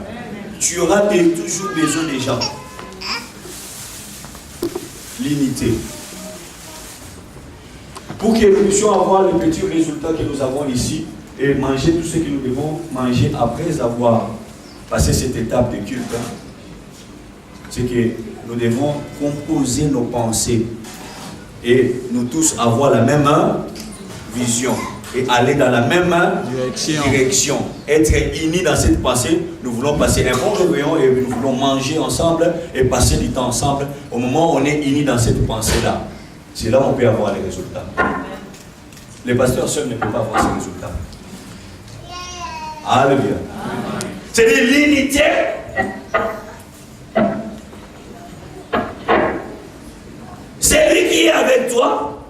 Tu auras toujours besoin des gens. L'unité. Pour que nous puissions avoir les petits résultats que nous avons ici et manger tout ce que nous devons manger après avoir passé cette étape de culte, c'est que nous devons composer nos pensées et nous tous avoir la même vision. et aller dans la même direction. Être unis dans cette pensée. Nous voulons passer un bon réveillon et nous voulons manger ensemble et passer du temps ensemble. Au moment où on est unis dans cette pensée-là, c'est là où on peut avoir les résultats. Les pasteurs seuls ne peuvent pas avoir ces résultats. Alléluia. C'est l'unité. Celui qui est avec toi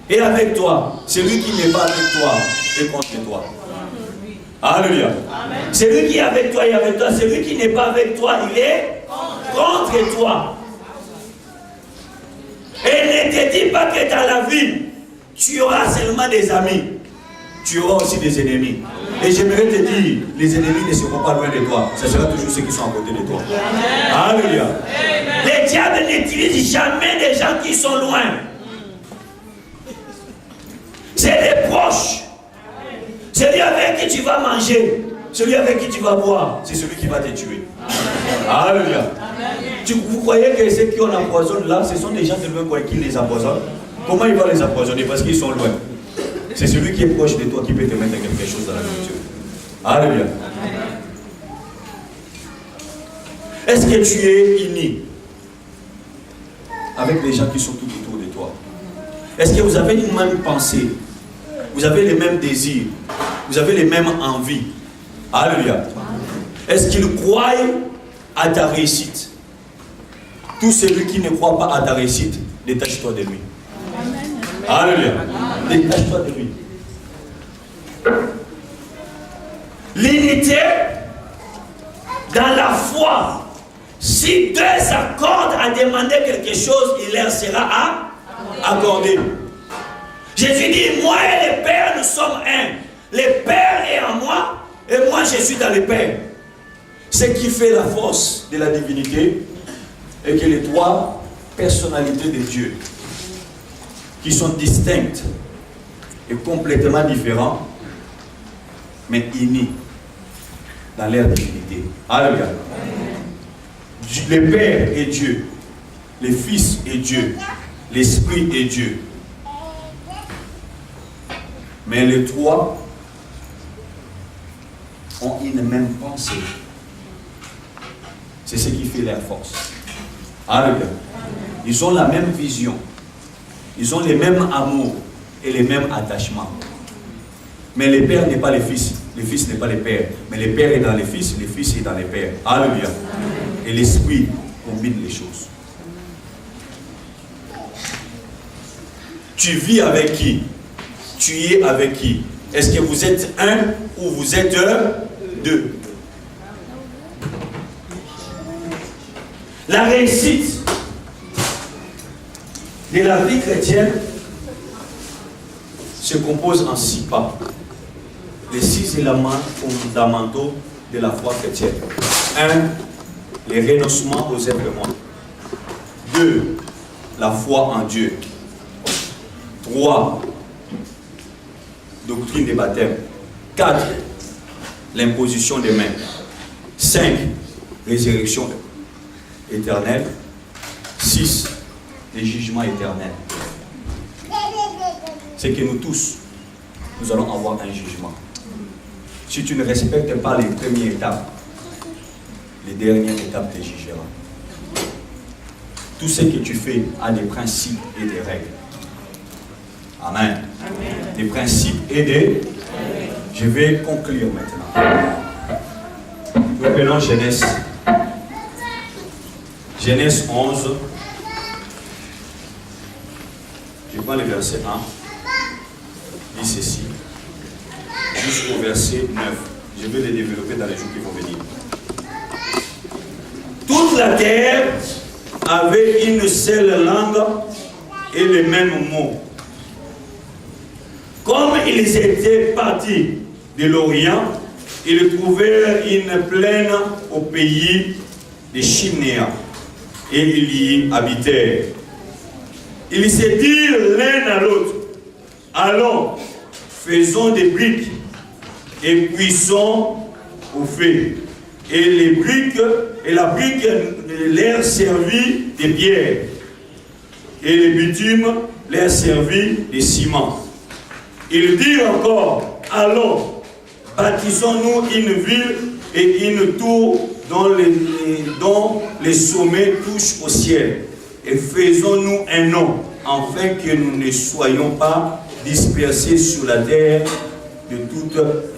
est avec toi. Celui qui n'est pas avec toi est contre toi. Alléluia. Celui qui est avec toi est avec toi. Celui qui n'est pas avec toi, il est contre toi. Et ne te dis pas que dans la vie, tu auras seulement des amis. Tu auras aussi des ennemis. Et j'aimerais te dire, les ennemis ne seront pas loin de toi. Ce sera toujours ceux qui sont à côté de toi. Alléluia. Les diables n'utilisent jamais des gens qui sont loin. C'est les proches. Celui avec qui tu vas manger, celui avec qui tu vas boire, c'est celui qui va te tuer. Alléluia. Vous croyez que ceux qui on empoisonne là, ce sont des gens de loin qui les empoisonnent? Comment ils vont les empoisonner? Parce qu'ils sont loin. C'est celui qui est proche de toi qui peut te mettre quelque chose dans la nourriture. Alléluia. Est-ce que tu es uni avec les gens qui sont tout autour de toi? Est-ce que vous avez une même pensée? Vous avez les mêmes désirs? Vous avez les mêmes envies? Alléluia. Est-ce qu'ils croient à ta réussite? Tout celui qui ne croit pas à ta réussite, détache-toi de lui. Alléluia. Détache-toi de lui. L'unité dans la foi. Si deux s'accordent à demander quelque chose, il leur sera accordé. Jésus dit, moi et le Père, nous sommes un. Le Père est en moi et moi je suis dans le Père. Ce qui fait la force de la divinité est que les trois personnalités de Dieu, qui sont distinctes et complètement différents, mais unis dans leur divinité. Alléluia. Le Père est Dieu, le Fils est Dieu, l'Esprit est Dieu. Mais les trois ont une même pensée. C'est ce qui fait leur force. Alléluia. Ils ont la même vision. Ils ont les mêmes amours et les mêmes attachements. Mais le Père n'est pas le Fils n'est pas le Père. Mais le Père est dans le Fils est dans le Père. Alléluia. Et l'Esprit combine les choses. Tu vis avec qui? Tu es avec qui? Est-ce que vous êtes un ou vous êtes deux? La réussite de la vie chrétienne se compose en 6 pas. Les 6 éléments fondamentaux de la foi chrétienne. 1. Les renoncements aux œuvres mortes. 2. La foi en Dieu. 3. Doctrine des baptêmes. 4. L'imposition des mains. 5. Résurrection éternelle. 6. Les jugements éternels. C'est que nous tous, nous allons avoir un jugement. Si tu ne respectes pas les premières étapes, les dernières étapes te jugeront. Tout ce que tu fais a des principes et des règles. Amen. Amen. Des principes et des... Je vais conclure maintenant. Nous appelons Genèse. Genèse 11. Je prends le verset 1. Dit ceci. Jusqu'au verset 9. Je vais les développer dans les jours qui vont venir. Toute la terre avait une seule langue et les mêmes mots. Comme ils étaient partis de l'Orient, ils trouvèrent une plaine au pays des Chinéens et ils y habitèrent. Ils se dirent l'un à l'autre, allons, faisons des briques et cuisons au feu. Et les briques et la brique leur servit de pierre et le bitume leur servit de ciment. Il dit encore, allons, bâtissons-nous une ville et une tour dont les sommets touchent au ciel. Et faisons-nous un nom, afin que nous ne soyons pas dispersés sur la terre,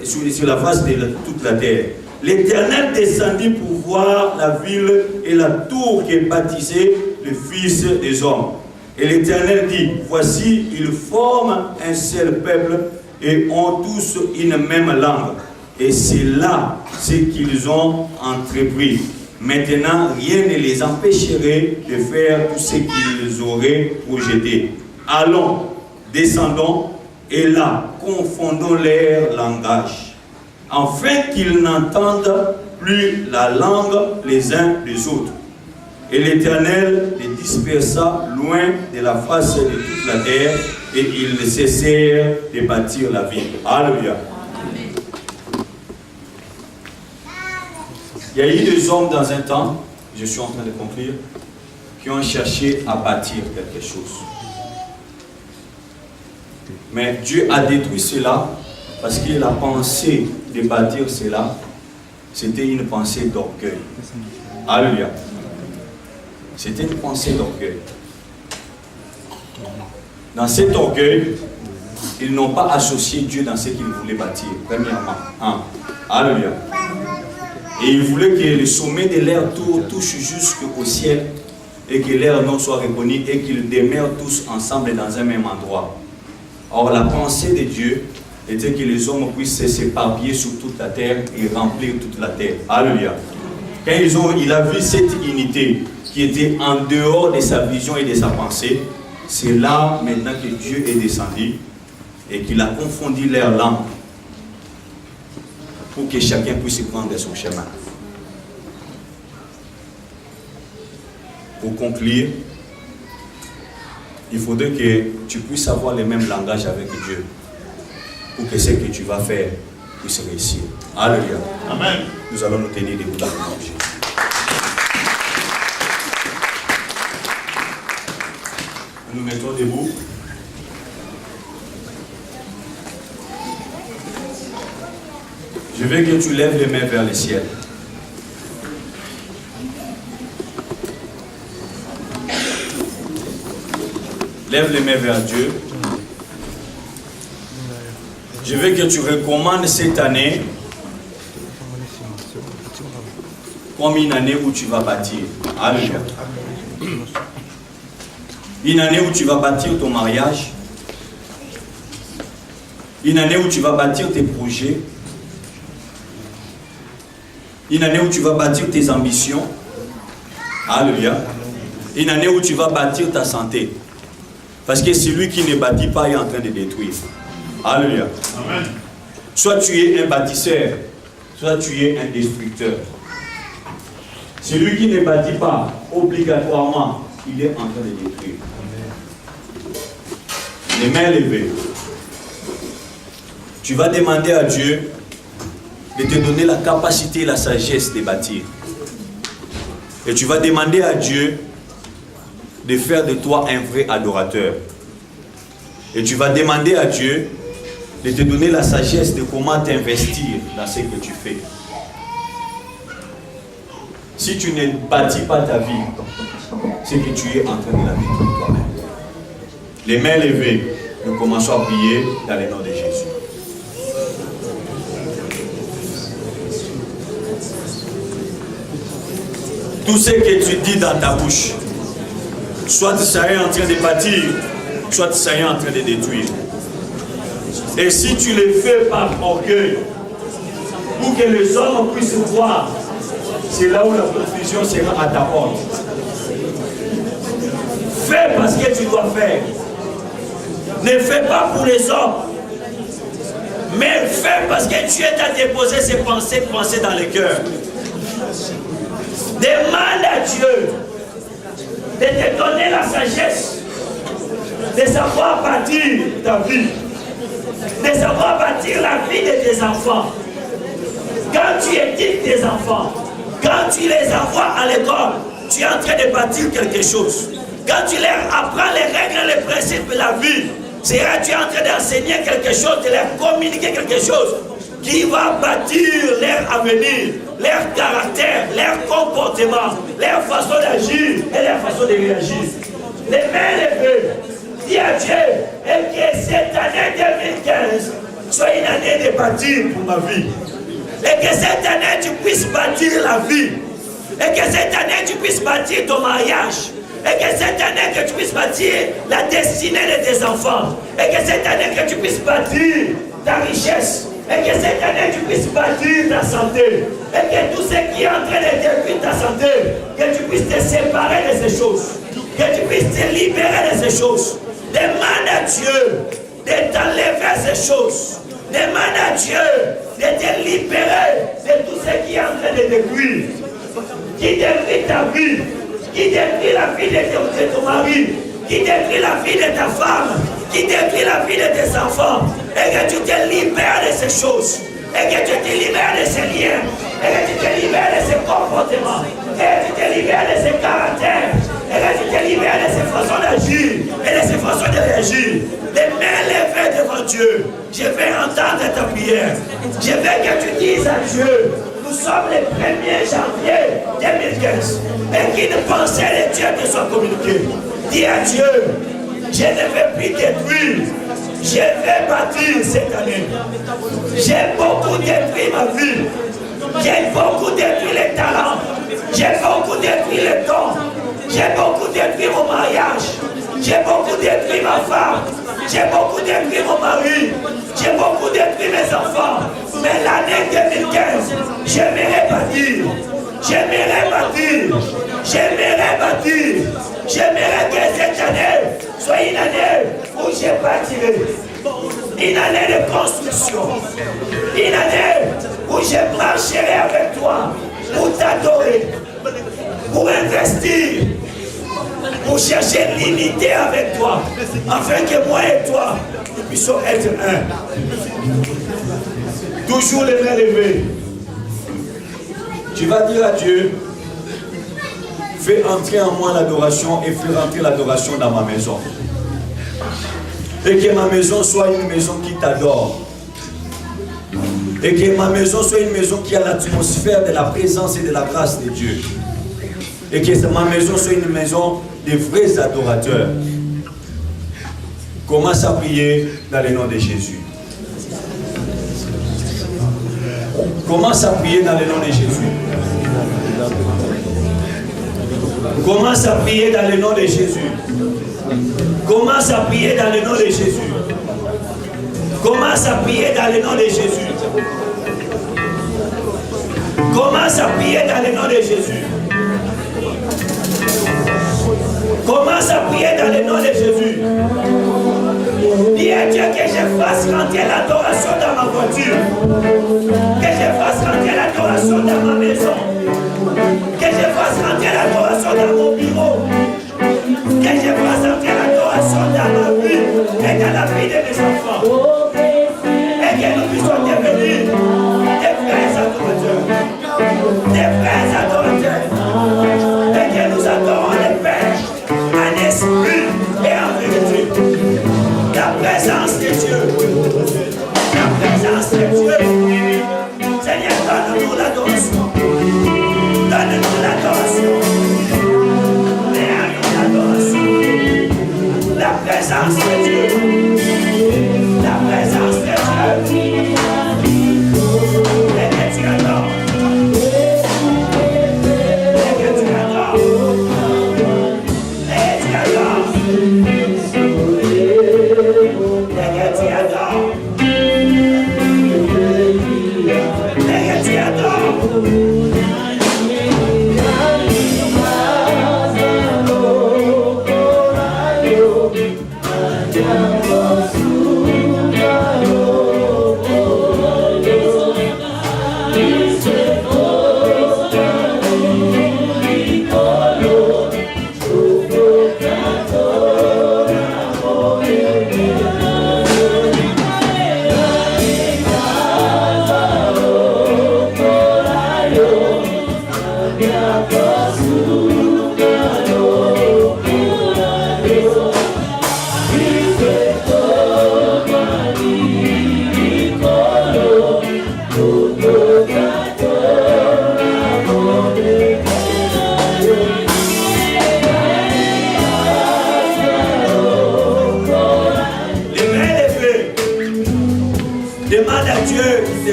sur la face de toute la terre. L'Éternel descendit pour voir la ville et la tour qui est baptisée le Fils des hommes. Et l'Éternel dit, voici, ils forment un seul peuple et ont tous une même langue. Et c'est là ce qu'ils ont entrepris. Maintenant, rien ne les empêcherait de faire tout ce qu'ils auraient projeté. Allons, descendons, et là, confondons leur langage, afin qu'ils n'entendent plus la langue les uns des autres. Et l'Éternel les dispersa loin de la face de toute la terre, et ils cessèrent de bâtir la ville. Alléluia. Il y a eu des hommes dans un temps, je suis en train de conclure, qui ont cherché à bâtir quelque chose. Mais Dieu a détruit cela parce que la pensée de bâtir cela, c'était une pensée d'orgueil. Alléluia. C'était une pensée d'orgueil. Dans cet orgueil, ils n'ont pas associé Dieu dans ce qu'ils voulaient bâtir, premièrement. Alléluia. Et ils voulaient que le sommet de leur tour touche jusqu'au ciel et que leur nom soit reconnu et qu'ils demeurent tous ensemble dans un même endroit. Or, la pensée de Dieu était que les hommes puissent s'éparpiller sur toute la terre et remplir toute la terre. Alléluia. Quand il a vu cette unité qui était en dehors de sa vision et de sa pensée, c'est là maintenant que Dieu est descendu et qu'il a confondu leur langue pour que chacun puisse prendre son chemin. Pour conclure, il faudrait que tu puisses avoir le même langage avec Dieu pour que ce que tu vas faire puisse réussir. Alléluia. Amen. Nous allons nous tenir debout dans le nom de Jésus. Nous nous mettons debout. Je veux que tu lèves les mains vers le ciel. Lève les mains vers Dieu. Je veux que tu recommandes cette année comme une année où tu vas bâtir. Alléluia. Une année où tu vas bâtir ton mariage. Une année où tu vas bâtir tes projets. Une année où tu vas bâtir tes ambitions. Alléluia. Une année où tu vas bâtir ta santé. Parce que celui qui ne bâtit pas est en train de détruire. Alléluia. Amen. Soit tu es un bâtisseur, soit tu es un destructeur. Celui qui ne bâtit pas, obligatoirement, il est en train de détruire. Les mains levées. Tu vas demander à Dieu de te donner la capacité et la sagesse de bâtir. Et tu vas demander à Dieu de faire de toi un vrai adorateur. Et tu vas demander à Dieu de te donner la sagesse de comment t'investir dans ce que tu fais. Si tu ne bâtis pas ta vie, c'est que tu es en train de la vivre toi-même. Les mains levées, nous commençons à prier dans le nom de Jésus. Tout ce que tu dis dans ta bouche, soit ça est en train de bâtir, soit ça est en train de détruire. Et si tu le fais par orgueil, pour que les hommes puissent voir, c'est là où la confusion sera à ta porte. Fais parce que tu dois faire. Ne fais pas pour les hommes, mais fais parce que Dieu t'a déposé ces pensées dans le cœur. Demande à Dieu de te donner la sagesse, de savoir bâtir ta vie, de savoir bâtir la vie de tes enfants. Quand tu éduques tes enfants, quand tu les envoies à l'école, tu es en train de bâtir quelque chose. Quand tu leur apprends les règles et les principes de la vie, Seras-tu en train d'enseigner quelque chose, de leur communiquer quelque chose qui va bâtir leur avenir, leur caractère, leur comportement, leur façon d'agir et leur façon de réagir. Les mains levées, dis à Dieu, et que cette année 2015 soit une année de bâtir pour ma vie. Et que cette année tu puisses bâtir la vie. Et que cette année tu puisses bâtir ton mariage. Et que cette année que tu puisses bâtir la destinée de tes enfants. Et que cette année que tu puisses bâtir ta richesse. Et que cette année tu puisses bâtir ta santé. Et que tout ce qui est en train de détruire ta santé, que tu puisses te séparer de ces choses. Que tu puisses te libérer de ces choses. Demande à Dieu de t'enlever ces choses. Demande à Dieu de te libérer de tout ce qui est en train de détruire. Qui détruit ta vie. Qui détruit la vie de ton mari. Qui détruit la vie de ta femme. Qui détruit la vie de tes enfants. Et que tu te libères de ces choses. Et que tu te libères de ces liens. Et que tu te libères de ces comportements. Et que tu te libères de ces caractères. Et que tu te libères de ces façons d'agir. Et de ces façons de réagir. Les mains levées devant Dieu. Je vais entendre ta prière. Je veux que tu dises à Dieu. Nous sommes le 1er janvier 2015. Et qu'une pensée de Dieu te soit communiquée. Dis à Dieu, je ne vais plus détruire. Je vais bâtir cette année. J'ai beaucoup détruit ma vie. J'ai beaucoup détruit les talents. J'ai beaucoup détruit les dons. J'ai beaucoup détruit mon mariage. J'ai beaucoup détruit ma femme. J'ai beaucoup détruit mon mari. J'ai beaucoup détruit mes enfants. Mais l'année 2015, j'aimerais bâtir. J'aimerais bâtir. J'aimerais bâtir. J'aimerais que cette année soit une année où j'ai bâti. Une année de construction. Une année où je marcherai avec toi. Pour t'adorer. Pour investir. Pour chercher l'unité avec toi. Afin que moi et toi, nous puissions être un. Toujours les mains levées. Tu vas dire à Dieu, fais entrer en moi l'adoration et fais rentrer l'adoration dans ma maison. Et que ma maison soit une maison qui t'adore. Et que ma maison soit une maison qui a l'atmosphère de la présence et de la grâce de Dieu. Et que ma maison soit une maison de vrais adorateurs. Commence à prier dans le nom de Jésus. Commence à prier dans le nom de Jésus. Commence à prier dans le nom de Jésus. Commence à prier dans le nom de Jésus. Commence à prier dans le nom de Jésus. Commence à prier dans le nom de Jésus. Commence à prier dans le nom de Jésus. Dis à Dieu que je fasse rentrer l'adoration dans ma voiture. Que je fasse rentrer l'adoration dans ma maison. Que je fasse rentrer l'adoration dans mon bureau. Que je fasse rentrer l'adoration dans ma vie et dans la vie de mes enfants. Et que nous puissions devenir des vrais adorateurs. Des vrais adorateurs. Et que nous adorons le Père en esprit et en vérité. La présence de Dieu. La présence de Dieu. Seigneur, donne-nous l'adoration. Donne-nous l'adoration. Donne-nous l'adoration. La présence de Dieu. La présence de Dieu. Et que tu adores. Et que tu adores. Et que tu adores. Oh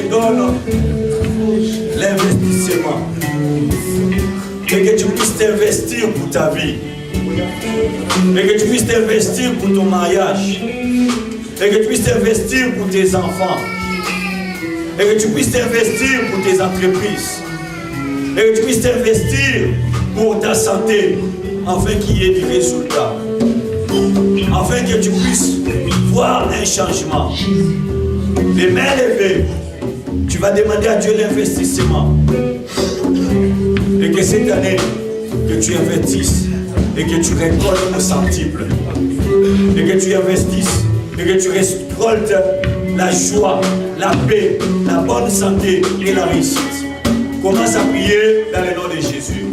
te donne l'investissement. Et que tu puisses t'investir pour ta vie. Et que tu puisses t'investir pour ton mariage. Et que tu puisses t'investir pour tes enfants. Et que tu puisses t'investir pour tes entreprises. Et que tu puisses t'investir pour ta santé. Afin qu'il y ait des résultats. Afin que tu puisses voir un changement. Les mains levées. Tu vas demander à Dieu l'investissement. Et que cette année, que tu investisses et que tu récoltes au centuple. Et que tu investisses et que tu récoltes la joie, la paix, la bonne santé et la réussite. Commence à prier dans le nom de Jésus.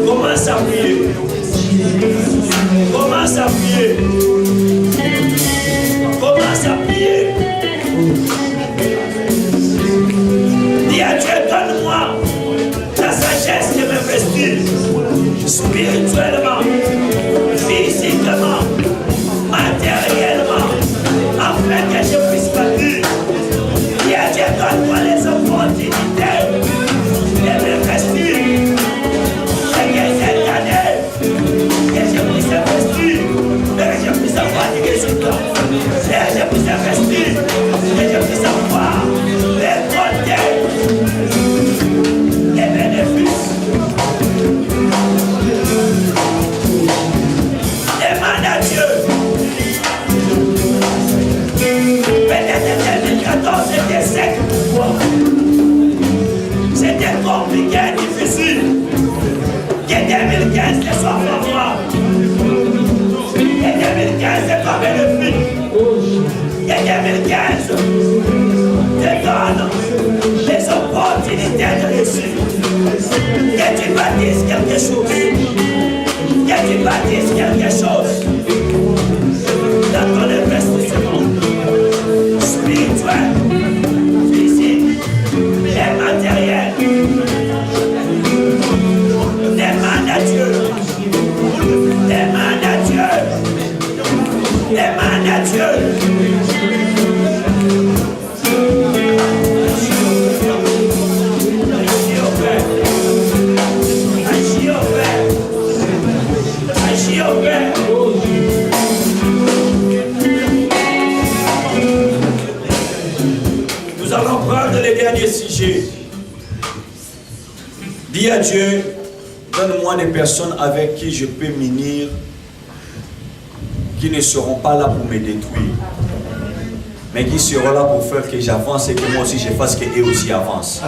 Commence à prier. Commence à prier. Commence à prier. Dis à Dieu, donne-moi la sagesse de m'investir spirituellement, physiquement, matériellement, afin que je puisse bâtir. Dis à Dieu, donne-moi les opportunités de m'investir. Et que cette année, que je puisse investir, et que je puisse avoir des résultats, et que je puisse investir, et que je puisse avoir les côtés, les bénéfices. Demande à Dieu. Peut-être 2014 c'était sec pour toi. C'était compliqué, difficile. Que 2015 te soit favorable. Que 2015 te soit bénéfique. Que 2015 te donne des opportunités de réussir. Que tu bâtisses quelque chose. Que tu bâtisses quelque chose dans ton investissement spirituel, physique et matériel. Demande à Dieu. Demande à Dieu. Demande à Dieu. Nous allons prendre les derniers sujets. Dis à Dieu, donne-moi des personnes avec qui je peux m'unir, qui ne seront pas là pour me détruire, mais qui seront là pour faire que j'avance et que moi aussi je fasse qu'eux aussi avancent.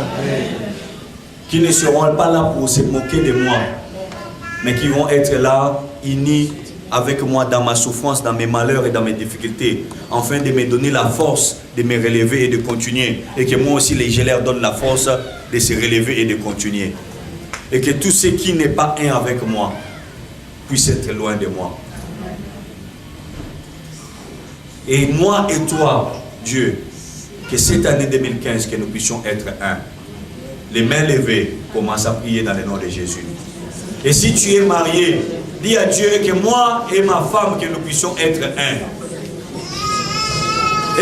Qui ne seront pas là pour se moquer de moi, mais qui vont être là, unis avec moi dans ma souffrance, dans mes malheurs et dans mes difficultés, afin de me donner la force de me relever et de continuer. Et que moi aussi, je leur donne la force de se relever et de continuer. Et que tout ce qui n'est pas un avec moi puisse être loin de moi. Et moi et toi, Dieu, que cette année 2015, que nous puissions être un. Les mains levées, commence à prier dans le nom de Jésus. Et si tu es marié, dis à Dieu que moi et ma femme, que nous puissions être un.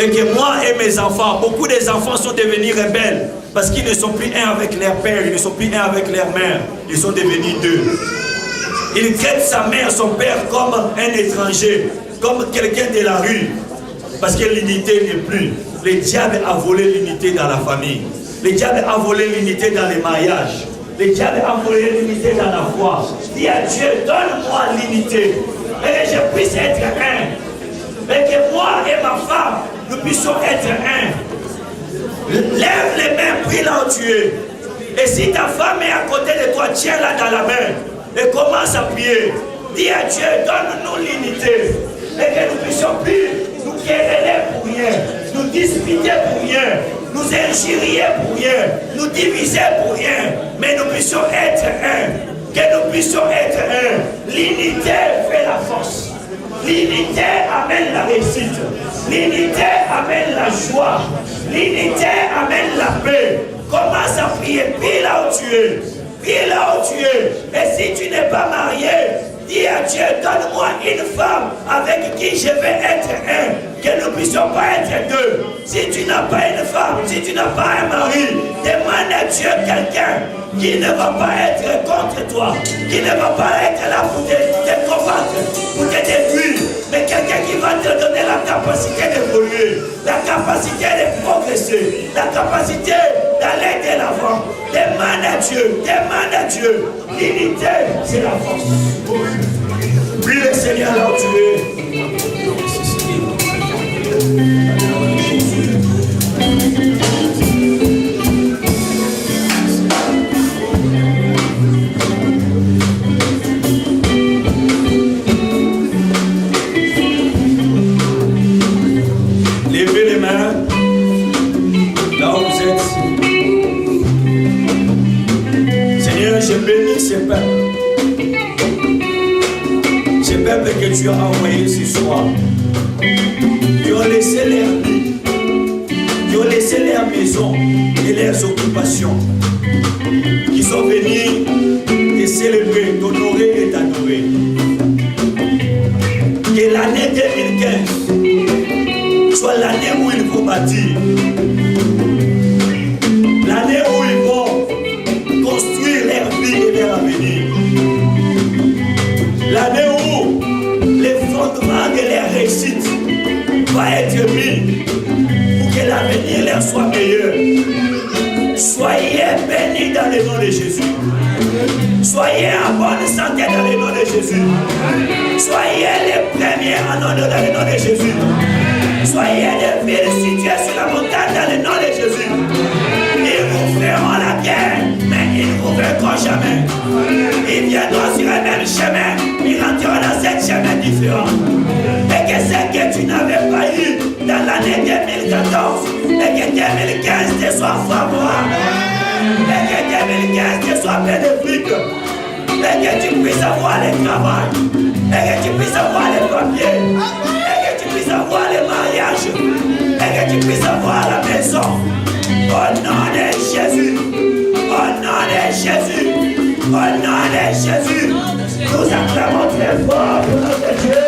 Et que moi et mes enfants, beaucoup des enfants sont devenus rebelles parce qu'ils ne sont plus un avec leur père, ils ne sont plus un avec leur mère, ils sont devenus deux. Ils traitent sa mère, son père comme un étranger, comme quelqu'un de la rue, parce que l'unité n'est plus. Le diable a volé l'unité dans la famille. Le diable a volé l'unité dans les mariages. Le diable a volé l'unité dans la foi. Dis à Dieu, donne-moi l'unité. Et que je puisse être un. Et que moi et ma femme, nous puissions être un. Lève les mains, prie là où tu es. Et si ta femme est à côté de toi, tiens-la dans la main. Et commence à prier. Dis à Dieu, donne-nous l'unité. Et que nous puissions plus nous quereller pour rien. Nous disputer pour rien. Nous injurier pour rien, nous diviser pour rien, mais nous puissions être un, que nous puissions être un. L'unité fait la force, l'unité amène la réussite, l'unité amène la joie, l'unité amène la paix. Commence à prier, prie là où tu es, prie là où tu es. Et si tu n'es pas marié, Dis à Dieu, donne-moi une femme avec qui je vais être un, que nous ne puissions pas être deux. Si tu n'as pas une femme, si tu n'as pas un mari, demande à Dieu quelqu'un qui ne va pas être contre toi, qui ne va pas être là pour te combattre, pour te détruire, mais quelqu'un qui va te donner la capacité d'évoluer, la capacité de progresser, la capacité d'aller de l'avant. Demande à Dieu, demande à Dieu. L'unité, c'est la force. Prie le Seigneur là où tu es. Levez les mains là où vous êtes. Seigneur, je bénis ces peuples. Ces peuples que tu as envoyés ce soir. Qui ont laissé leur vie, qui ont laissé leur maison et leurs occupations. Qui sont venus te célébrer, t'honorer et t'adorer. Que l'année 2015 soit l'année où ils vont bâtir. L'année où ils vont construire leur vie et leur avenir. L'année où les fondements de leur réussite vont être mis pour que l'avenir leur soit meilleur. Soyez bénis dans le nom de Jésus. Soyez en bonne santé dans le nom de Jésus. Soyez les premiers en honneur dans le nom de Jésus. Soyez des villes situées sur la montagne dans le nom de Jésus. Ils vous feront la guerre, mais ils ne vous vaincront jamais. Ils viendront sur un même chemin, ils rentreront dans un chemin différent. Et que ce que tu n'avais pas eu dans l'année 2014, et que 2015 te soit favorable, et que 2015 te soit bénéfique, et que tu puisses avoir le travail, et que tu puisses avoir les papiers, et que tu puisses avoir le mariage, et que tu puisses avoir la maison. Au nom de Jésus, au nom de Jésus, au nom de Jésus, nous acclamons très fort pour notre Dieu.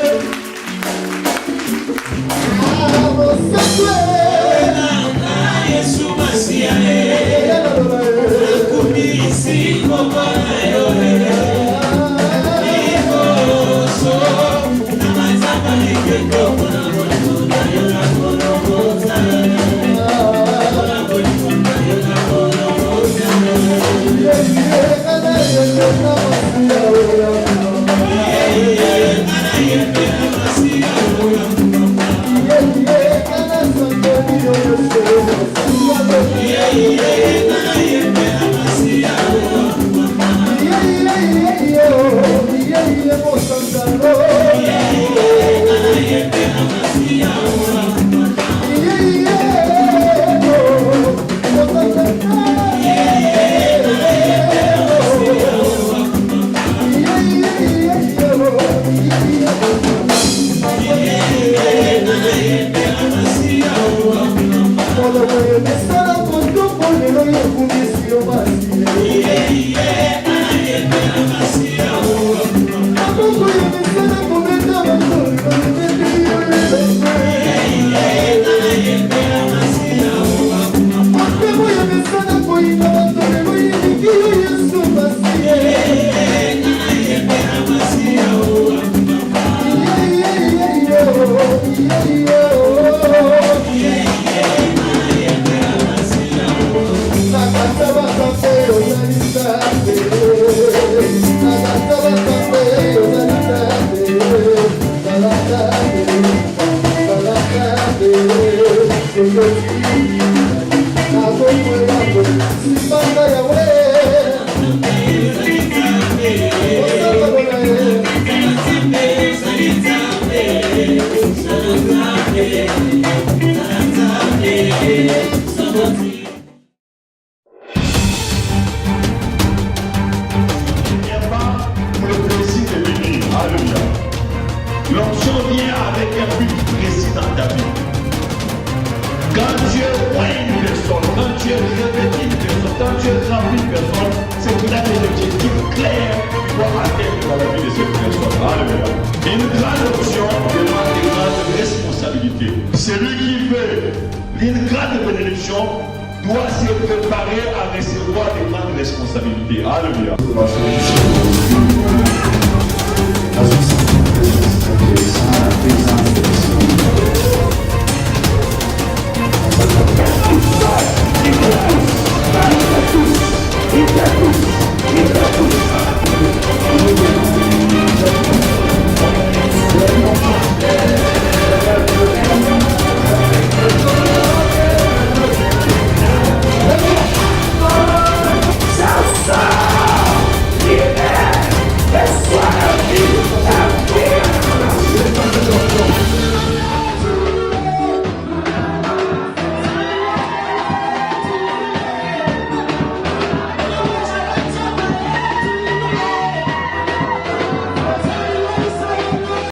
L'onction vient avec un but précis dans ta vie. Quand Dieu voit une personne, quand Dieu revêt une personne, quand Dieu remplit une personne, c'est qu'il a des objectifs clairs pour atteindre dans la vie de cette personne. construction doit se préparer à recevoir des grandes responsabilités. Alléluia.